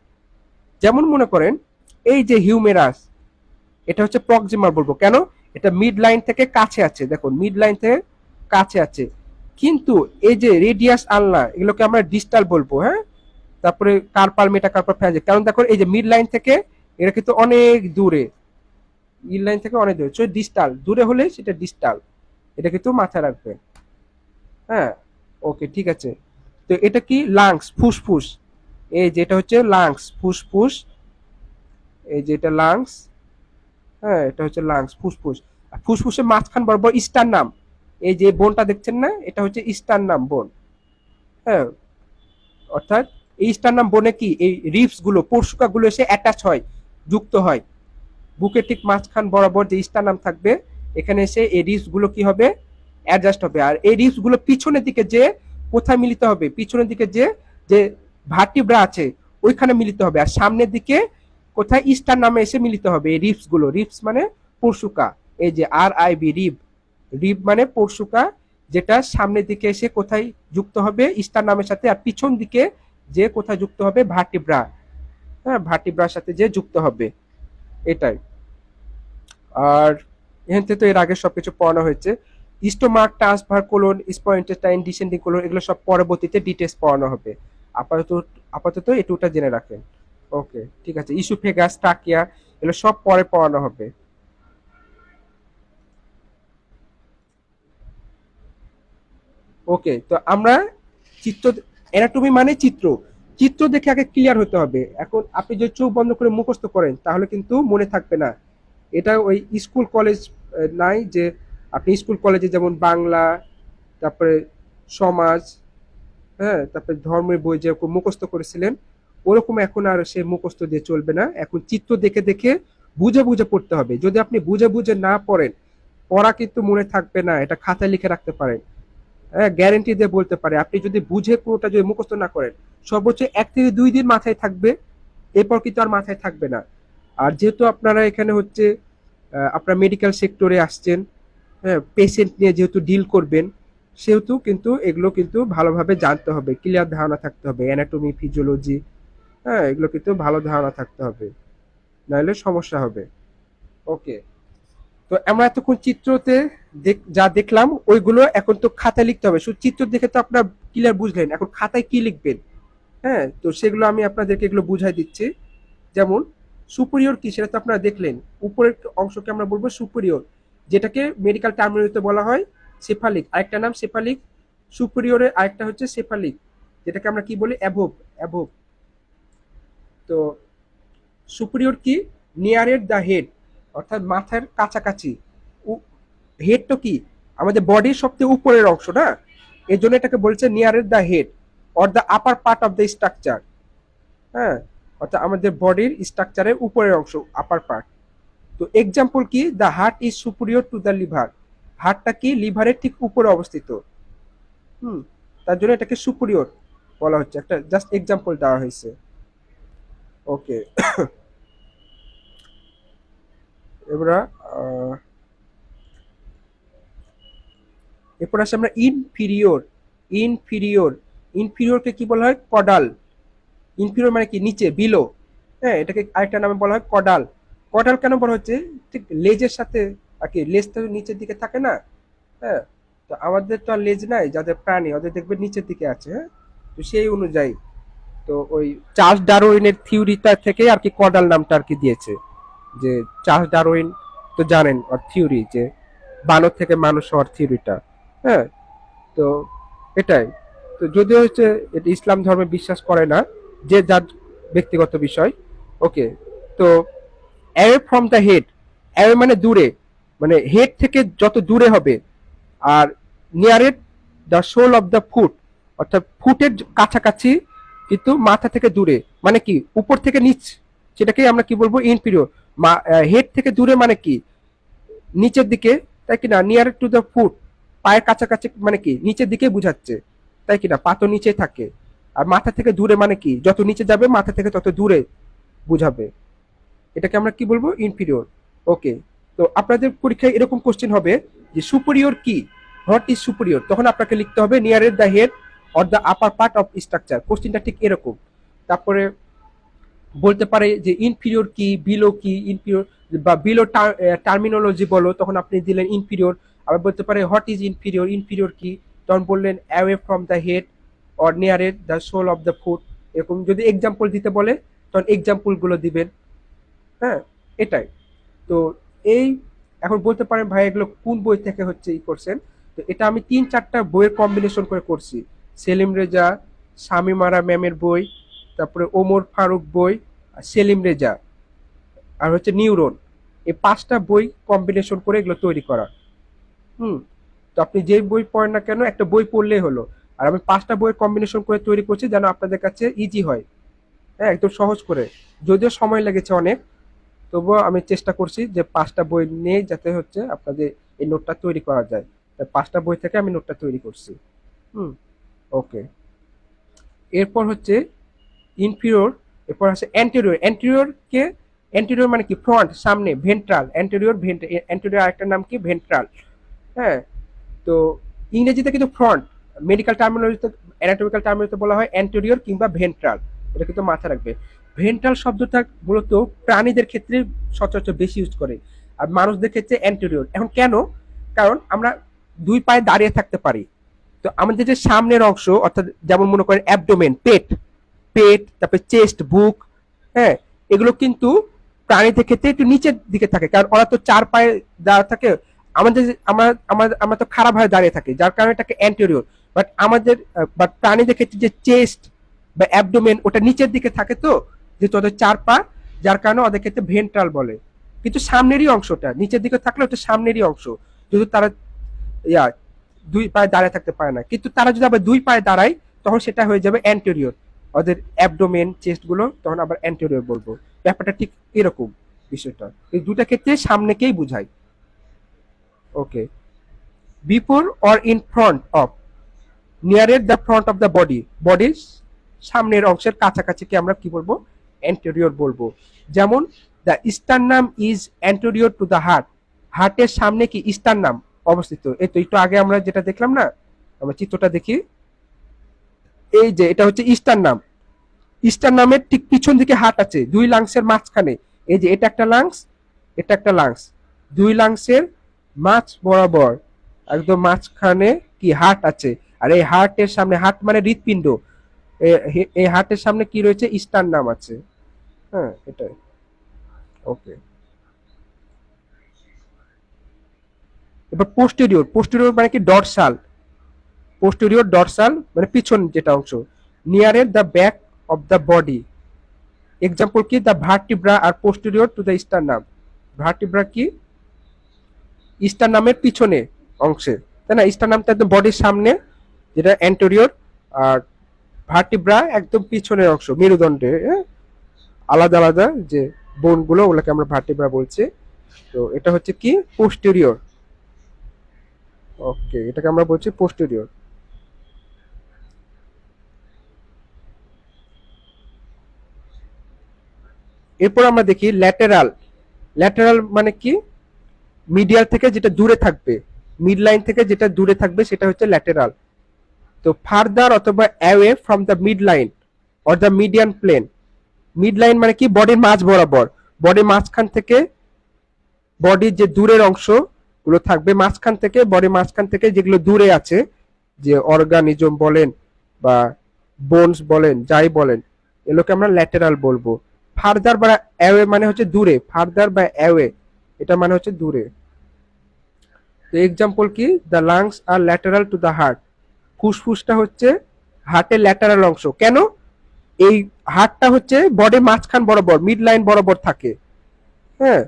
A: যেমন মনে করেন এই যে হিউমেরাস, এটা হচ্ছে প্রক্সিমাল বলবো, কেন? এটা মিড লাইন থেকে কাছে আছে, দেখুন মিড লাইন থেকে কাছে আছে। কিন্তু এই যে রেডিয়াস আলনা, এগুলোকে আমরা ডিস্টাল বলবো। হ্যাঁ, তারপরে কার্পাল, মেটা কার্পাল, ফ্যাঞ্জেস, কারণ দেখো এই যে মিড লাইন থেকে এটা কিন্তু অনেক দূরে, মিড লাইন থেকে অনেক দূরে, ডিস্টাল। দূরে হলে সেটা ডিস্টাল, এটা কিন্তু মাথায় রাখবেন। হ্যাঁ, ওকে, ঠিক আছে। তো এটা কি? লাংস, ফুসফুস। এই যেটা হচ্ছে লাংস, ফুসফুস। এই যে এটা লাংস। হ্যাঁ, এটা হচ্ছে লাংস, ফুসফুস। আর ফুসফুসের মাঝখান বরাবর স্টারনাম, এই যে বোনটা দেখছেন না, এটা হচ্ছে স্টারনাম বোন। হ্যাঁ, অর্থাৎ এই স্টারনাম বোনে কি এই রিবস গুলো, পরশুকা গুলো এসে অ্যাটাচ হয়, যুক্ত হয়। বুকের ঠিক মাঝখান বরাবর যে স্টারনাম থাকবে, এখানে এসে এই রিবস গুলো কি হবে? অ্যাডজাস্ট হবে। আর এই রিবস গুলো পিছনের দিকে যে কোথায় মিলিত হবে? পিছনের দিকে যে যে ভার্টিব্রা আছে ওইখানে মিলিত হবে। আর সামনের দিকে কোথায়? ইস্টার নামে এসে মিলিত হবে এই রিবস গুলো। রিবস মানে পরশুকা, এই যে RIB, রিব। রিব মানে পরশুকা, যেটা সামনের দিকে এসে কোথায় যুক্ত হবে? ইস্টার নামের সাথে। আর পিছন দিকে যে কোথায় যুক্ত হবে? ভার্টিব্রা। হ্যাঁ, ভার্টিব্রার সাথে যে যুক্ত হবে, এটাই। আর এখান থেকে তো এর আগে সবকিছু পড়ানো হয়েছে। Stomach, transverse colon, small intestine, descending colon, এগুলো সব পরবর্তীতে ডিটেলস পড়ানো হবে। আপাতত আপাতত এই টুটা জেনে রাখেন। ওকে, ঠিক আছে। ইসোফেগাস, ট্রাকিয়া, এগুলো সব পরে পড়ানো হবে। ওকে, তো আমরা চিত্র, অ্যানাটমি মানে চিত্র, চিত্র দেখে আগে ক্লিয়ার হতে হবে। এখন আপনি যদি চোখ বন্ধ করে মুখস্থ করেন তাহলে কিন্তু মনে থাকবে না। এটা ওই স্কুল কলেজ নাই যে আপনি স্কুল কলেজে যেমন বাংলা, তারপরে সমাজ, হ্যাঁ, তারপরে ধর্মের বই যেরকম মুখস্থ করেছিলেন, ওরকম এখন আর সে মুখস্থ দিয়ে চলবে না। এখন চিত্র দেখে দেখে বুঝে বুঝে পড়তে হবে। যদি আপনি বুঝে বুঝে না পড়েন, পড়া কিন্তু মনে থাকবে না। এটা খাতায় লিখে রাখতে পারেন। হ্যাঁ, গ্যারেন্টি দিয়ে বলতে পারে, আপনি যদি বুঝে পুরোটা যদি মুখস্থ না করেন, সর্বোচ্চ 1 থেকে 2 দিন মাথায় থাকবে, এরপর কিন্তু আর মাথায় থাকবে না। আর যেহেতু আপনারা এখানে হচ্ছে আপনার মেডিকেল সেক্টরে আসছেন, হ্যাঁ, পেশেন্ট নিয়ে যেহেতু ডিল করবেন, সেহেতু কিন্তু এগুলো কিন্তু ভালোভাবে জানতে হবে, ক্লিয়ার ধারণা থাকতে হবে, অ্যানাটমি, ফিজিওলজি, হ্যাঁ, এগুলো কিন্তু ভালো ধারণা থাকতে হবে, নাহলে সমস্যা হবে। ওকে, তো আমরা এতক্ষণ চিত্রতে যা দেখলাম ওইগুলো এখন তো খাতায় লিখতে হবে। শুধু চিত্র দেখে তো আপনার ক্লিয়ার বুঝলেন, এখন খাতায় কি লিখবেন? হ্যাঁ, তো সেগুলো আমি আপনাদেরকে এগুলো বুঝাই দিচ্ছি। যেমন সুপিরিয়র কি সেটা তো আপনারা দেখলেন, উপরের অংশকে আমরা বলবো সুপিরিয়র, যেটাকে মেডিকেল টার্মিনোলজিতে বলা হয় সেফালিক। আরেকটা নাম সেফালিক, সুপিরিয়রের আরেকটা হচ্ছে সেফালিক, যেটাকে আমরা কি বলি অ্যাবোভ, অ্যাবোভ। তো সুপিরিয়র কি, নিয়ারের দ্য হেড, অর্থাৎ মাথার কাছাকাছি। হেড তো কি আমাদের বডির সবথেকে উপরের অংশ না, এই জন্য এটাকে বলছে nearer the head or the upper part of the structure. হ্যাঁ, অর্থাৎ আমাদের বডির স্ট্রাকচারের উপরের অংশ, আপার পার্ট। তো এক্সাম্পল কি, the heart is superior to the liver, হার্টটা কি লিভারের ঠিক উপরে অবস্থিত। হুম, তার জন্য এটাকে সুপিরিয়র বলা হচ্ছে, একটা জাস্ট এক্সাম্পল দেওয়া হয়েছে। ওকে, এবার এরপর আসে আমরা ইনফিরিয়র। ইনফিরিয়র, ইনফিরিয়রকে কি বলা হয়, কডাল। ইনফিরিয়র মানে কি নিচে, বিলো। হ্যাঁ, এটাকে আরেকটা নামে বলা হয় কডাল। কডাল কেন বলা হচ্ছে, ঠিক লেজের সাথে আর কি, লেজ তো নিচের দিকে থাকে না। হ্যাঁ, তো আমাদের তো আর লেজ নাই, যাদের প্রাণী ওদের দেখবে নিচের দিকে আছে। হ্যাঁ, তো সেই অনুযায়ী তো ওই চার্লস ডারউইনের থিওরিটা থেকে আর কি কডাল নামটা আর কি দিয়েছে। যে চার্লস ডারউইন তো জানেন ওর থিওরি, যে বানর থেকে মানুষ হওয়ার থিওরিটা। হ্যাঁ, তো এটাই। তো যদিও হচ্ছে এটা ইসলাম ধর্মে বিশ্বাস করে না, যে যার ব্যক্তিগত বিষয়। ওকে, তো away from the head, away মানে দূরে, মানে হেড থেকে যত দূরে হবে। আর nearer the sole of the foot, অর্থাৎ ফুটের কাছাকাছি কিন্তু মাথা থেকে দূরে, মানে কি উপর থেকে নিচ, সেটাকে আমরা কি বলবো ইনফিরিয়র। হেড থেকে দূরে মানে কি নিচের দিকে, তাই কি না, নিয়ার টু দ্য ফুট, পায়ের কাছাকাছি মানে কি নিচের দিকে বুঝাচ্ছে, তাই কি না, পা তো নিচে থাকে। আর মাথা থেকে দূরে মানে কি যত নিচে যাবে মাথা থেকে তত দূরে বুঝাবে, এটাকে আমরা কি বলবো ইনফিরিয়র। ওকে, তো আপনাদের পরীক্ষায় এরকম কোশ্চেন হবে যে সুপিরিয়র কি, হোয়াট ইজ সুপিরিয়র, তখন আপনাকে লিখতে হবে nearer the head or the upper part of structure. কোশ্চেনটা ঠিক এরকম। তারপরে বলতে পারে যে ইনফিরিয়র কি, বিলো কি, ইনফিরিয়র বা বিলো টার্মিনোলজি বলো, তখন আপনি দিলেন ইনফিরিয়র। আবার বলতে পারে হোয়াট ইজ ইনফিরিয়র, ইনফিরিয়র কি, তখন বললেন away from the head or nearer the sole of the foot. এরকম যদি এক্সাম্পল দিতে বলে তখন এক্সাম্পল গুলো দিবেন। হ্যাঁ, এটাই। তো এই, এখন বলতে পারেন ভাই এগুলো কোন বই থেকে হচ্ছে ই করছেন। তো এটা আমি 3-4টা বইয়ের কম্বিনেশন করে করছি। সেলিম রেজা, শামিমারা ম্যামের বই, তারপরে ওমর ফারুক বই, আর সেলিম রেজা, আর হচ্ছে নিউরন, এই 5টা বই কম্বিনেশন করে এগুলো তৈরি করা। হুম, তো আপনি যে বই পড়েন না কেন একটা বই পড়লেই হলো। আর আমি 5টা বইয়ের কম্বিনেশন করে তৈরি করছি যেন আপনাদের কাছে ইজি হয়। হ্যাঁ, একদম সহজ করে, যদিও সময় লেগেছে অনেক, তবুও আমি চেষ্টা করছি যে 5টা বই নিয়ে যাতে হচ্ছে আপনাদের এই নোটটা তৈরি করা যায়। তাই 5টা বই থেকে আমি নোটটা তৈরি করছি। হুম, ওকে। এরপর হচ্ছে ইনফিরিয়র, এরপর আছে অ্যান্টেরিয়র। অ্যান্টেরিয়র কে, অ্যান্টেরিয়র মানে কি ফ্রন্ট, সামনে, ভেন্ট্রাল। অ্যান্টেরিয়র অ্যান্টেরিয়র আরেকটা নাম কি ভেন্ট্রাল। হ্যাঁ, তো ইংরেজিতে কিন্তু ফ্রন্ট, মেডিকেল টার্মিনোলজিতে, অ্যানাটমিক্যাল টার্মিনোলজিতে বলা হয় অ্যান্টেরিয়র কিংবা ভেন্ট্রাল। এটা কিন্তু মাথা রাখবে। ভেন্ট্রাল শব্দটা মূলত প্রাণীদের ক্ষেত্রে সচরাচর বেশি ইউজ করে, আর মানুষদের ক্ষেত্রে অ্যান্টেরিয়র। এখন কেন, কারণ আমরা দুই পায়ে দাঁড়িয়ে থাকতে পারি। তো আমাদের যে সামনের অংশ, অর্থাৎ যেমন মনে করেন অ্যাবডোমেন, পেট, তারপরে চেস্ট, বুক, হ্যাঁ, এগুলো কিন্তু প্রাণীদের ক্ষেত্রে একটু নিচের দিকে থাকে, কারণ ওরা তো চার পায়ে দাঁড়া থাকে। আমাদের আমরা তো খারাপ ভাবে দাঁড়িয়ে থাকি, যার কারণে এটাকে অ্যান্টেরিয়র। বাট প্রাণীদের ক্ষেত্রে যে চেস্ট বা অ্যাবডোমেন ওটা নিচের দিকে থাকে, তো যেহেতু ওদের চার পা, যার কারণে ওদের ক্ষেত্রে ভেন্ট্রাল বলে। কিন্তু সামনেরই অংশটা নিচের দিকে থাকলে ওটা সামনেরই অংশ, যেহেতু তারা ইয়া দুই পায়ে দাঁড়ায় থাকতে পারে না। কিন্তু তারা যদি আবার দুই পায়ে দাঁড়ায়, তখন সেটা হয়ে যাবে অ্যান্টেরিয়র। ওদের অ্যাবডোমেন, চেস্ট গুলো তখন আবার অ্যান্টেরিয়র বলবো। ব্যাপারটা ঠিক এরকম বিষয়টা, এই দুটা ক্ষেত্রে সামনেকেই বুঝায়। Okay, before or in front of, nearer the front of the body, বডির সামনের অংশের কাছাকাছিকে আমরা কি বলবো? অ্যান্টেরিয়র বলবো। যেমন the sternum is anterior two the heart, হার্টের সামনে কি স্টারনাম অবস্থিত। এই তো একটু আগে আমরা যেটা দেখলাম না, আমরা চিত্রটা দেখি, এই যে এটা হচ্ছে স্টারনাম। স্টারনামের ঠিক পিছন দিকে হার্ট আছে, দুই লাংসের মাঝখানে। এই যে এটা একটা লাংস, এটা একটা লাংস, দুই লাংসের মাঝ বরাবর একদম মাঝখানে কি হার্ট আছে। আর এই হার্টের সামনে, হার্ট মানে হৃৎপিণ্ড, এই হার্টের সামনে কি রয়েছে? স্টারনাম আছে। হ্যাঁ, এটাই। ওকে, এবার পোস্টেরিয়র, পোস্টেরিয়র মানে কি? ডরসাল, পোস্টেরিয়র ডরসাল মানে পিছন যেটা অংশ, nearer the back of the body. Example কি? The vertebra are posterior to the sternum. Vertebra কি? স্টারনামের পিছনে অংশে, তাই না? স্টারনামটা একদম বডির সামনে, যেটা অ্যান্টেরিয়র, আর ভার্টিব্রা একদম পিছনের অংশ, মেরুদণ্ডে আলাদা আলাদা যে বোন গুলো, ওগুলোকে আমরা ভার্টিব্রা বলছি। তো এটা হচ্ছে কি? পোস্টেরিয়র। ওকে, এটাকে আমরা বলছি পোস্টেরিয়র। এরপর আমরা দেখি ল্যাটেরাল। ল্যাটেরাল মানে কি? মিডিয়াল থেকে যেটা দূরে থাকবে, মিড লাইন থেকে যেটা দূরে থাকবে সেটা হচ্ছে ল্যাটেরাল। তো ফার্দার অথবা away from the mid line or the median plane. Mid line মানে কি? বডির মাঝ বরাবর, বডির মাঝখান থেকে, বডির যে দূরের অংশ গুলো থাকবে মাঝখান থেকে, বডির মাঝখান থেকে যেগুলো দূরে আছে, যে অর্গানিজম বলেন বা বোনস বলেন, যাই বলেন, এগুলোকে আমরা ল্যাটেরাল বলবো। ফার্দার বা অ্যাওয়ে মানে হচ্ছে দূরে, ফার্দার বা অ্যাওয়ে এটা মানে হচ্ছে দূরে। তো এক্সাম্পল কি? The lungs are lateral to the heart, ফুসফুসটা হচ্ছে হার্টের ল্যাটারাল অংশ। কেন? এই হার্টটা হচ্ছে বডির মাঝখান বরাবর, মিড লাইন বরাবর থাকে। হ্যাঁ,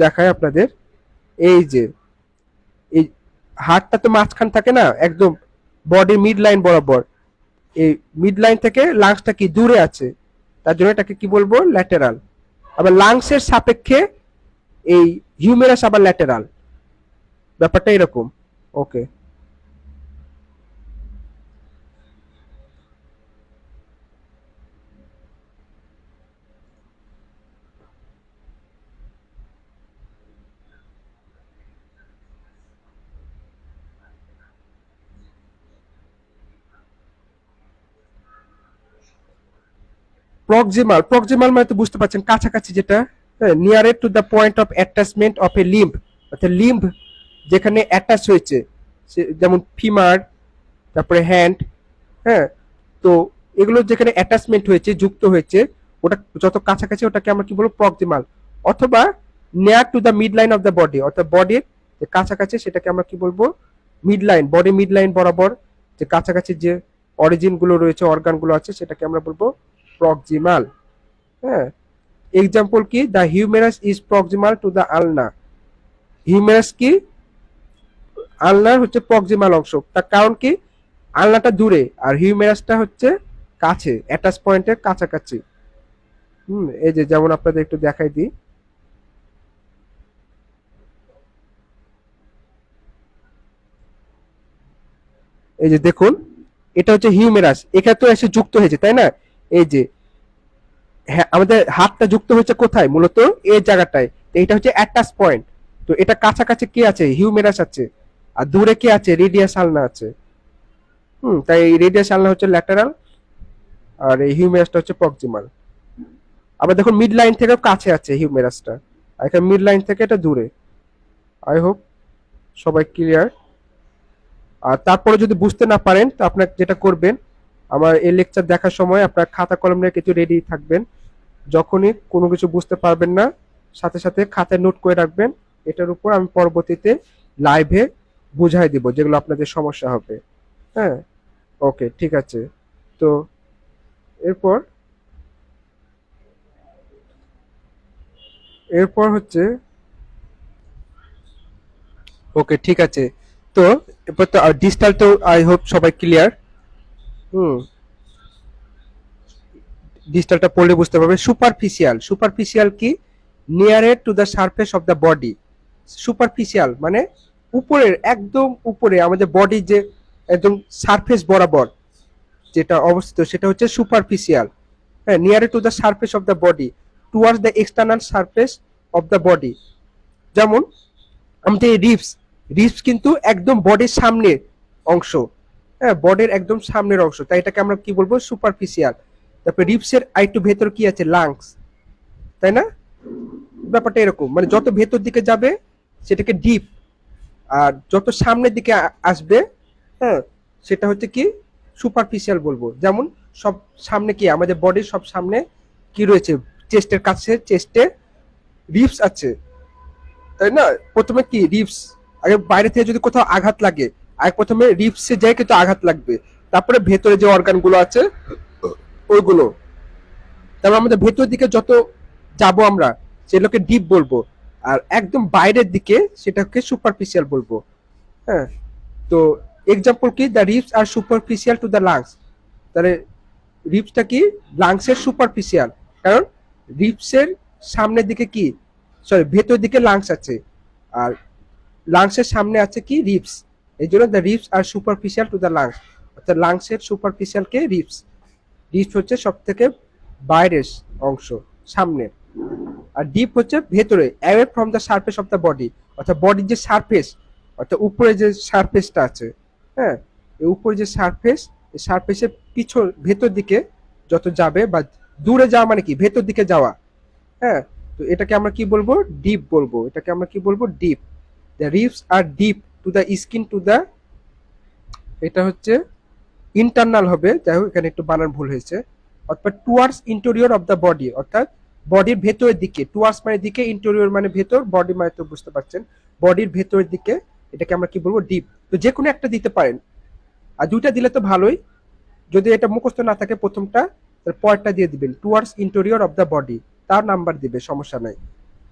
A: দেখায় আপনাদের, এই যে এই হার্টটা তো মাঝখান থাকে না, একদম বডির মিড লাইন বরাবর। এই মিড লাইন থেকে লাংসটা কি দূরে আছে, তার জন্য এটাকে কি বলবো? ল্যাটেরাল। আবার লাংসের সাপেক্ষে এই হিউমেরাস আবার ল্যাটেরাল, ব্যাপারটা এরকম। ওকে, প্রক্সিমাল, প্রক্সিমাল মানে তো বুঝতে পারছেন কাছাকাছি যেটা। হ্যাঁ, nearer to the point of attachment of a limb, অর্থাৎ লিম্ব যেখানে অ্যাটাচ হয়েছে, যেমন ফিমার, তারপরে হ্যান্ড। হ্যাঁ, তো এগুলো যেখানে অ্যাটাচমেন্ট হয়েছে, যুক্ত হয়েছে, ওটা যত কাছাকাছি ওটাকে আমরা কি বলবো? প্রক্সিমাল। অথবা near to the mid line of the body, অর্থাৎ বডির যে কাছাকাছি সেটাকে আমরা কি বলবো? Mid line, body mid line বরাবর যে কাছাকাছি যে অরিজিন গুলো রয়েছে, অর্গান গুলো আছে, সেটাকে আমরা বলবো প্রক্সিমাল। হ্যাঁ, এক্সাম্পল কি? The humerus is proximal to the আলনা। হিউমেরাস কি? আলনার হচ্ছে প্রক্সিমাল অংশ, তার কারণ কি? আলনাটা দূরে আর হিউমেরাসটা হচ্ছে কাছে, অ্যাটাচ পয়েন্টের কাছাকাছি। এই যে যেমন আপনাদের একটু দেখাই দিই, এই যে দেখুন, এটা হচ্ছে হিউমেরাস, এখানে তো এসে যুক্ত হয়েছে, তাই না? এই যে, হ্যাঁ, আমাদের হাতটা যুক্ত হয়েছে কোথায়? মূলত এই জায়গাটায়। তো এটা হচ্ছে অ্যাটাচ পয়েন্ট। তো এটা কাছাকাছি কি আছে? হিউমেরাস আছে। আর দূরে কি আছে? রেডিয়াস আলনা আছে। তাই এই রেডিয়াস আলনা হচ্ছে ল্যাটারাল, আর এই হিউমেরাসটা হচ্ছে প্রক্সিমাল। আবার দেখুন মিড লাইন থেকে কাছে আছে হিউমেরাসটা, আর এখানে মিড লাইন থেকে এটা দূরে। আই হোপ সবাই ক্লিয়ার? আর তারপরে যদি বুঝতে না পারেন তো আপনার যেটা করবেন, আমার এই লেকচার দেখার সময় আপনার খাতা কলম নিয়ে কিছু রেডি থাকবেন। যখনই কোনো কিছু বুঝতে পারবেন না, সাথে সাথে খাতায় নোট করে রাখবেন। এটার উপর আমি পরবর্তীতে লাইভে বুঝাই দিব যেগুলো আপনাদের সমস্যা হবে। হ্যাঁ, ওকে, ঠিক আছে। তো এরপর এরপর হচ্ছে, ওকে, ঠিক আছে। তো এরপর তো ডিজিটাল, তো আই হোপ সবাই ক্লিয়ার। হুম, ডিজিটালটা পড়লে বুঝতে পারবে। সুপারফিশিয়াল, সুপারফিশিয়াল কি? Nearer to the surface of the body. Superficial মানে উপরের, একদম উপরে আমাদের বডি যে একদম সারফেস বরাবর যেটা অবস্থিত সেটা হচ্ছে সুপারফিশিয়াল। হ্যাঁ, nearer to the surface of the body, towards the external surface of the body. যেমন আমাদের রিবস, রিবস কিন্তু একদম বডির সামনের অংশ। হ্যাঁ, বডির একদম সামনের অংশ, তাই এটাকে আমরা কি বলবো? সুপারফিশিয়াল। তারপর রিবসের আরেকটু ভেতর কি আছে? লাংস, তাই না? ব্যাপারটা এরকম, মানে যত ভেতর দিকে যাবে সেটাকে ডিপ, আর যত সামনের দিকে আসবে, হ্যাঁ, সেটা হচ্ছে কি? সুপারফিশিয়াল বলবো। যেমন সব সামনে কি, আমাদের বডির সব সামনে কি রয়েছে? চেস্টের কাছে, চেস্টে রিবস আছে, তাই না? প্রথমে কি রিবস, আগে বাইরে থেকে যদি কোথাও আঘাত লাগে, আগে প্রথমে রিবসে যায় কিন্তু আঘাত লাগবে, তারপরে ভেতরে যে অর্গান গুলো আছে ওইগুলো। তারপর আমাদের ভেতর দিকে যত যাব আমরা সেগুলোকে ডিপ বলবো, আর একদম বাইরের দিকে সেটাকে সুপারফিশিয়াল বলবো। হ্যাঁ, তো এক্সাম্পল কি? The ribs are superficial to the lungs. তাহলে রিবসটা কি? লাংসের সুপারফিশিয়াল, কারণ রিবসের সামনের দিকে কি, সরি, ভেতর দিকে লাংস আছে, আর লাংসের সামনে আছে কি? রিবস। এই জন্য the ribs are superficial to the lungs, অর্থাৎ লাংসের সুপারফিশিয়ালকে রিবস। রিবস হচ্ছে সব থেকে বাইরের অংশ, সামনের। আর ডিপ হচ্ছে ভেতরে, away from the surface of the body, অর্থাৎ বডির যে সারফেস, অর্থাৎ উপরে যে সারফেসটা আছে, হ্যাঁ, এই উপরে যে সারফেস, এই সারফেসের পিছন ভেতর দিকে যত যাবে, বা দূরে যাওয়া মানে কি? ভেতর দিকে যাওয়া। হ্যাঁ, তো এটাকে আমরা কি বলবো? ডিপ বলবো। এটাকে আমরা কি বলবো? Deep. The ribs are deep to the skin to the, এটা হচ্ছে ইন্টারনাল হবে, যাই হোক এখানে একটু বানান ভুল হয়েছে। অর্থাৎ towards interior of the body, অর্থাৎ বডির ভেতরের দিকে। টুয়ার্ডস মানে দিকে, ইন্টেরিয়র মানে ভেতর, বডি মানে তো বুঝতে পারছেন বডির ভেতরের দিকে। এটাকে আমরা কি বলবো? ডিপ। তো যে কোনো একটা দিতে পারেন, আর দুইটা দিলে তো ভালোই। যদি এটা মুখস্থ না থাকে প্রথমটা, তাহলে পরেরটা দিয়ে দিবেন, towards interior of the body, তার নাম্বার দিবে, সমস্যা নাই।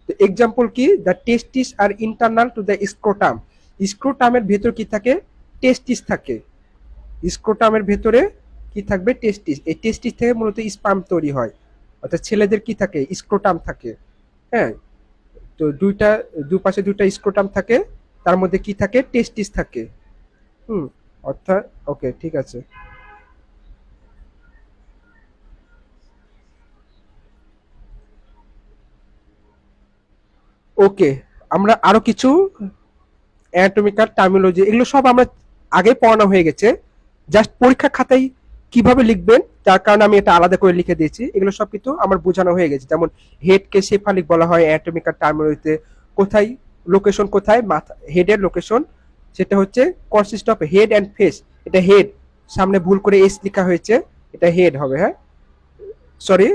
A: তো এক্সাম্পল কি? The testis are internal to the scrotum. স্ক্রোটামের ভেতর কি থাকে? টেস্টিস থাকে। স্ক্রোটামের ভেতরে কি থাকবে? টেস্টিস। এই টেস্টিস থেকে মূলত স্পার্ম তৈরি হয়, অর্থাৎ ছেলেদের কি থাকে? স্ক্রোটাম থাকে। হ্যাঁ, তো দুপাশে দুইটা স্ক্রোটাম থাকে, তার মধ্যে কি থাকে? টেস্টিস থাকে। হুম, অর্থাৎ ওকে, ঠিক আছে। ওকে, আমরা আরো কিছু অ্যানাটমিক্যাল টার্মিনোলজি, এগুলো সব আমরা আগে পড়ানো হয়ে গেছে। জাস্ট পরীক্ষা খাতায় কিভাবে লিখবেন তার কারণে আমি এটা আলাদা করে লিখে দিয়েছি। এগুলো সব কিন্তু আমার বোঝানো হয়ে গেছে। যেমন হেডকে সেফালিক বলা হয় অ্যানাটমিক্যাল টার্মিনোলজিতে। কোথায় লোকেশন, কোথায় মাথা, হেডের লোকেশন, সেটা হচ্ছে consist of head and face. এটা হেড, সামনে ভুল করে এস লেখা হয়েছে, এটা হেড হবে। হ্যাঁ, সরি,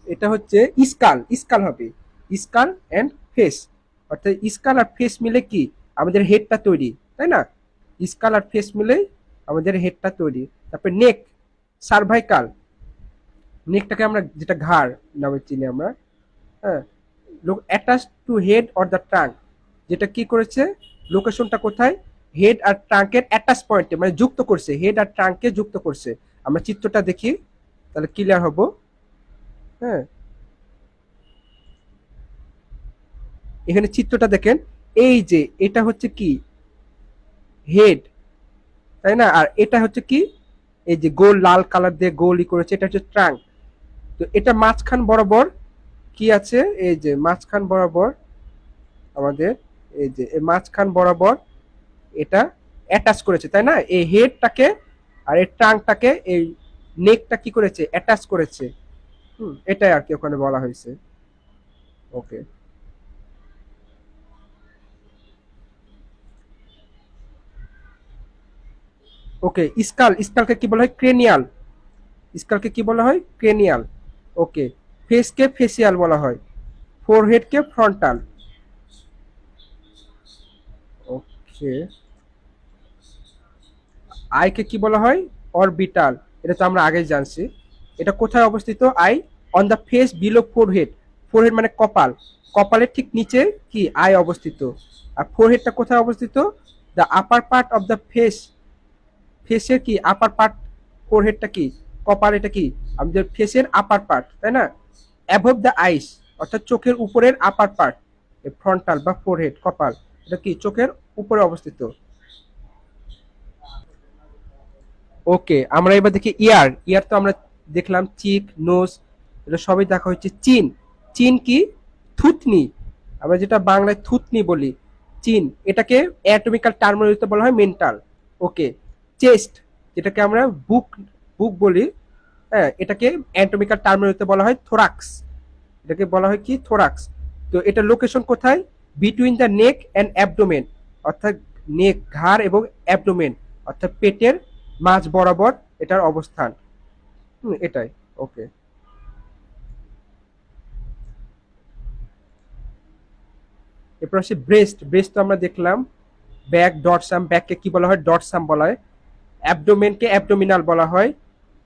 A: এটা হচ্ছে স্কাল, স্কাল হবে, স্কাল অ্যান্ড ফেস। অর্থাৎ স্কাল আর ফেস মিলে কি আমাদের হেডটা তৈরি, তাই না? স্কাল আর ফেস মিলে আমাদের হেডটা তৈরি। তারপর নেক, সার্ভাইকাল, নেকটাকে আমরা যেটা ঘাড় নামে চিনি আমরা। হ্যাঁ, লোক attach to head or the trunk, যেটা কি করেছে? লোকেশনটা কোথায়? হেড আর ট্রাঙ্কের অ্যাটাচ পয়েন্টে, মানে যুক্ত করছে, হেড আর ট্রাঙ্ককে যুক্ত করছে। আমরা চিত্রটা দেখি তাহলে ক্লিয়ার হব। হ্যাঁ, এখানে চিত্রটা দেখেন, এই যে এটা হচ্ছে কি? হেড, তাই না? আর এটা হচ্ছে কি? এই যে গোল লাল কালার দিয়ে গোলই করেছে, এটা হচ্ছে ট্রাঙ্ক। তো এটা মাঝখান বরাবর কি আছে? এই যে মাঝখান বরাবর আমাদের, এই যে এই মাঝখান বরাবর এটা অ্যাটাচ করেছে, তাই না? এই হেডটাকে আর এই ট্রাঙ্কটাকে, এই নেকটা কি করেছে? অ্যাটাচ করেছে। এটাই আর কি ওখানে বলা হয়েছে। ওকে, ওকে, স্কালকে কি বলা হয়? ক্রেনিয়াল। স্কালকে কি বলা হয়? ক্রেনিয়াল। ওকে, ফেসকে ফেসিয়াল বলা হয়, ফোরহেডকে ফ্রন্টাল। ওকে, আইকে কি বলা হয়? অরবিটাল। এটা তো আমরা আগেই জানছি। এটা কোথায় অবস্থিত? I on the face below forehead. Forehead মানে কপাল, কপালের ঠিক নিচে কি আই অবস্থিত। আর ফোরহেডটা কোথায় অবস্থিত? The upper part of the face. ফেসের কি আপার পার্ট? ফোরহেডটা কি কপাল, এটা কি আমাদের ফেসের আপার পার্ট, তাই না? অ্যাবভ দ্য আইস, অর্থাৎ চোখের উপরের আপার পার্ট। ফ্রন্টাল বা ফোরহেড, কপাল, এটা কি চোখের উপরে অবস্থিত। ওকে, আমরা এবার দেখি ইয়ার। ইয়ার তো আমরা দেখলাম চিক, নোজ, এটা সবই দেখা হচ্ছে। চিন, চিন কি? থুতনি। আমরা যেটা বাংলায় থুতনি বলি, চিন, এটাকে অ্যাটমিক্যাল টার্মিনোলজিতে বলা হয় মেন্টাল। ওকে, চেস্ট, যেটাকে আমরা বুক বুক বলি, হ্যাঁ, এটাকে অ্যাটমিক্যাল টার্মিনোলজিতে বলা হয় থোরাক্স। এটাকে বলা হয় কি? থোরাক্স। তো এটা লোকেশন কোথায়? Between the neck and abdomen, অর্থাৎ নেক, ঘাড় এবং অ্যাবডোমেন, অর্থাৎ পেটের মাঝ বরাবর এটার অবস্থান। এটাই। ওকে, এরপর আসে ব্রেস্ট। ব্রেস্ট তো আমরা দেখলাম ব্যাক, ডটসাম, ব্যাককে কি বলা হয়? ডটসাম বলা হয়। অ্যাবডোমেনকে অ্যাবডোমিনাল বলা হয়।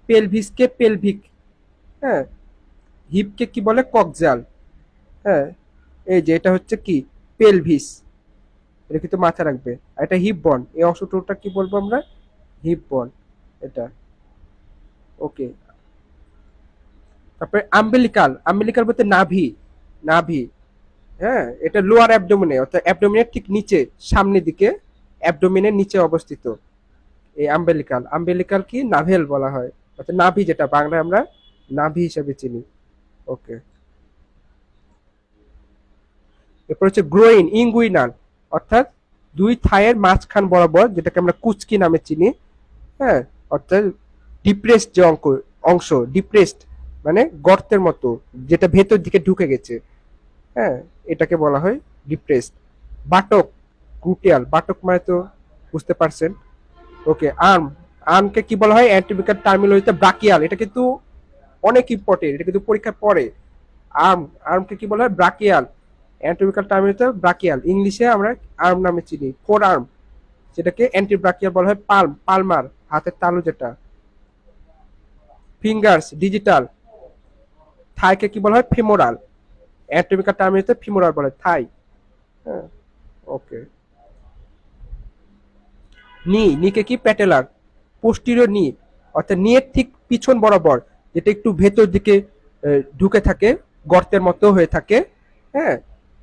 A: পেলভিসকে পেলভিক। হ্যাঁ, হিপকে কি বলে? কক্সাল। হ্যাঁ, এই যে এটা হচ্ছে কি? পেলভিস। এটা কিন্তু মাথা রাখবে। আর এটা হিপ বন, এই অংশটা কি বলবো আমরা? হিপ বন, এটা। ওকে, তারপরে আম্বেলিকাল। আম্বেলিকাল বলতে নাভি, নাভি। হ্যাঁ, এটা লোয়ার অ্যাবডোমিনে, অর্থাৎ অ্যাবডোমিনের ঠিক নিচে, সামনের দিকে, অ্যাবডোমিনের নিচে অবস্থিত এই আম্বেলিকাল। আম্বেলিকাল কি? নাভেল বলা হয়, অর্থাৎ নাভি, যেটা বাংলায় আমরা নাভি হিসেবে চিনি। ওকে, এরপর হচ্ছে গ্রোইন, ইঙ্গুইনাল, অর্থাৎ দুই থায়ের মাঝখান বরাবর, যেটাকে আমরা কুচকি নামে চিনি। হ্যাঁ, অর্থাৎ ডিপ্রেসড যে অংশ, ডিপ্রেসড মানে গর্তের মতো, যেটা ভেতর দিকে ঢুকে গেছে। হ্যাঁ, এটাকে বলা হয় ডিপ্রেসড। বাটক, গ্লুটিয়াল, বাটক মানে তো বুঝতে পারছেন। ওকে, আর্ম। আর্মকে কি বলা হয়? অ্যান্টিমিকাল টার্মিনোলজিতে ব্রাকিয়াল। এটা কিন্তু অনেক ইম্পর্টেন্ট, এটা কিন্তু পরীক্ষায় পড়ে। আর্ম, আর্মকে কি বলা হয়? ব্রাকিয়াল। অ্যান্টিমিকাল টার্মিনোলজিতে ব্রাকিয়াল, ইংলিশে আমরা আর্ম নামে চিনি। ফোর আর্ম, যেটাকে অ্যান্টি ব্রাকিয়াল বলা হয়। পালম, পালমার, হাতের তালু যেটা। Fingers, digital. থাইকে কি বলা হয়? ফিমোরাল। অ্যান্টোমিকাল টার্মিনেতে ফিমোরাল বলে, থাই। হ্যাঁ, ওকে। নি, নিকে কি? প্যাটেলার। পোস্টিরিয়র নি, অর্থাৎ নিয়ের ঠিক পিছন বরাবর, যেটা একটু ভেতর দিকে ঢুকে থাকে, গর্তের মতো হয়ে থাকে। হ্যাঁ,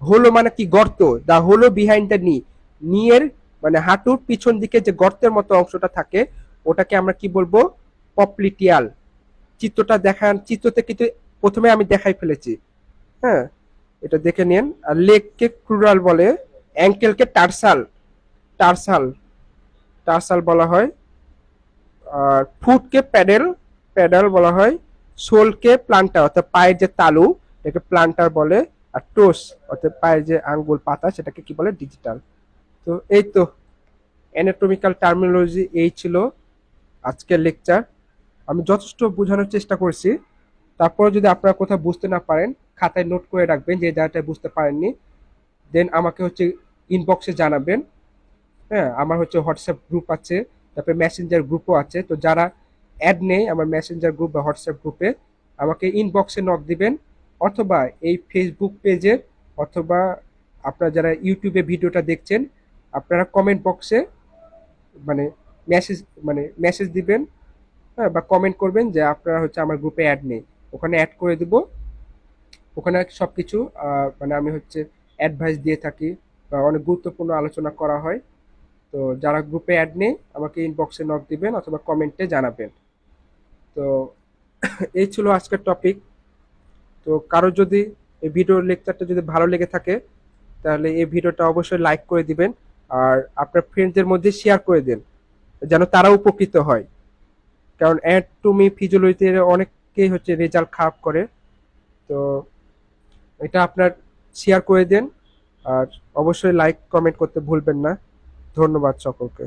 A: হোলো মানে কি? গর্ত। দা হোলো বিহাইন্ড দ্য নি, নিয়ের মানে হাঁটুর পিছন দিকে যে গর্তের মতো অংশটা থাকে, ওটাকে আমরা কি বলবো? পপলিটিয়াল। চিত্রটা দেখান, চিত্রতে কিন্তু প্রথমে আমি দেখাই ফেলেছি। হ্যাঁ, এটা দেখে নিন। আর লেগকে ক্রুরাল বলে, অ্যাঙ্কেলকে টার্সাল, টার্সাল, টার্সাল বলা হয়। আর ফুটকে প্যাডেল, প্যাডাল বলা হয়। সোলকে প্লান্টার, অর্থাৎ পায়ের যে তালু, এটাকে প্লান্টার বলে। আর টোস, অর্থাৎ পায়ের যে আঙ্গুল পাতা, সেটাকে কি বলে? ডিজিটাল। তো এই তো অ্যানাটমিক্যাল টার্মিনোলজি, এই ছিল আজকের লেকচার। আমি যথেষ্ট বোঝানোর চেষ্টা করছি। তারপর যদি আপনারা কোথাও বুঝতে না পারেন, খাতায় নোট করে রাখবেন যে জায়গাটায় বুঝতে পারেননি। দেন আমাকে হচ্ছে ইনবক্সে জানাবেন। হ্যাঁ, আমার হচ্ছে হোয়াটসঅ্যাপ গ্রুপ আছে, তারপরে মেসেঞ্জার গ্রুপও আছে। তো যারা অ্যাড নেই আমার মেসেঞ্জার গ্রুপ বা হোয়াটসঅ্যাপ গ্রুপে, আমাকে ইনবক্সে নক দিবেন, অথবা এই ফেসবুক পেজে, অথবা আপনারা যারা ইউটিউবে ভিডিওটা দেখছেন, আপনারা কমেন্ট বক্সে মানে মেসেজ মেসেজ দিবেন। হ্যাঁ, বা কমেন্ট করবেন যে আপনারা হচ্ছে আমার গ্রুপে অ্যাড নেই, ওখানে অ্যাড করে দিব। ওখানে সবকিছু মানে আমি হচ্ছে অ্যাডভাইস দিয়ে থাকি, বা অনেক গুরুত্বপূর্ণ আলোচনা করা হয়। তো যারা গ্রুপে অ্যাড নেই আমাকে ইনবক্সে নক দিবেন অথবা কমেন্টে জানাবেন। তো এই ছিল আজকের টপিক। তো কারো যদি এই ভিডিও লেকচারটা যদি ভালো লেগে থাকে, তাহলে এই ভিডিওটা অবশ্যই লাইক করে দিবেন। আর আপনার ফ্রেন্ডদের মধ্যে শেয়ার করে দেন, যেন তারা উপকৃত হয়। কারণ অ্যানাটমি ফিজিওলজিতে অনেকেই হচ্ছে রেজাল্ট খারাপ করে। তো এটা আপনার শেয়ার করে দেন। আর অবশ্যই লাইক কমেন্ট করতে ভুলবেন না। ধন্যবাদ সকলকে।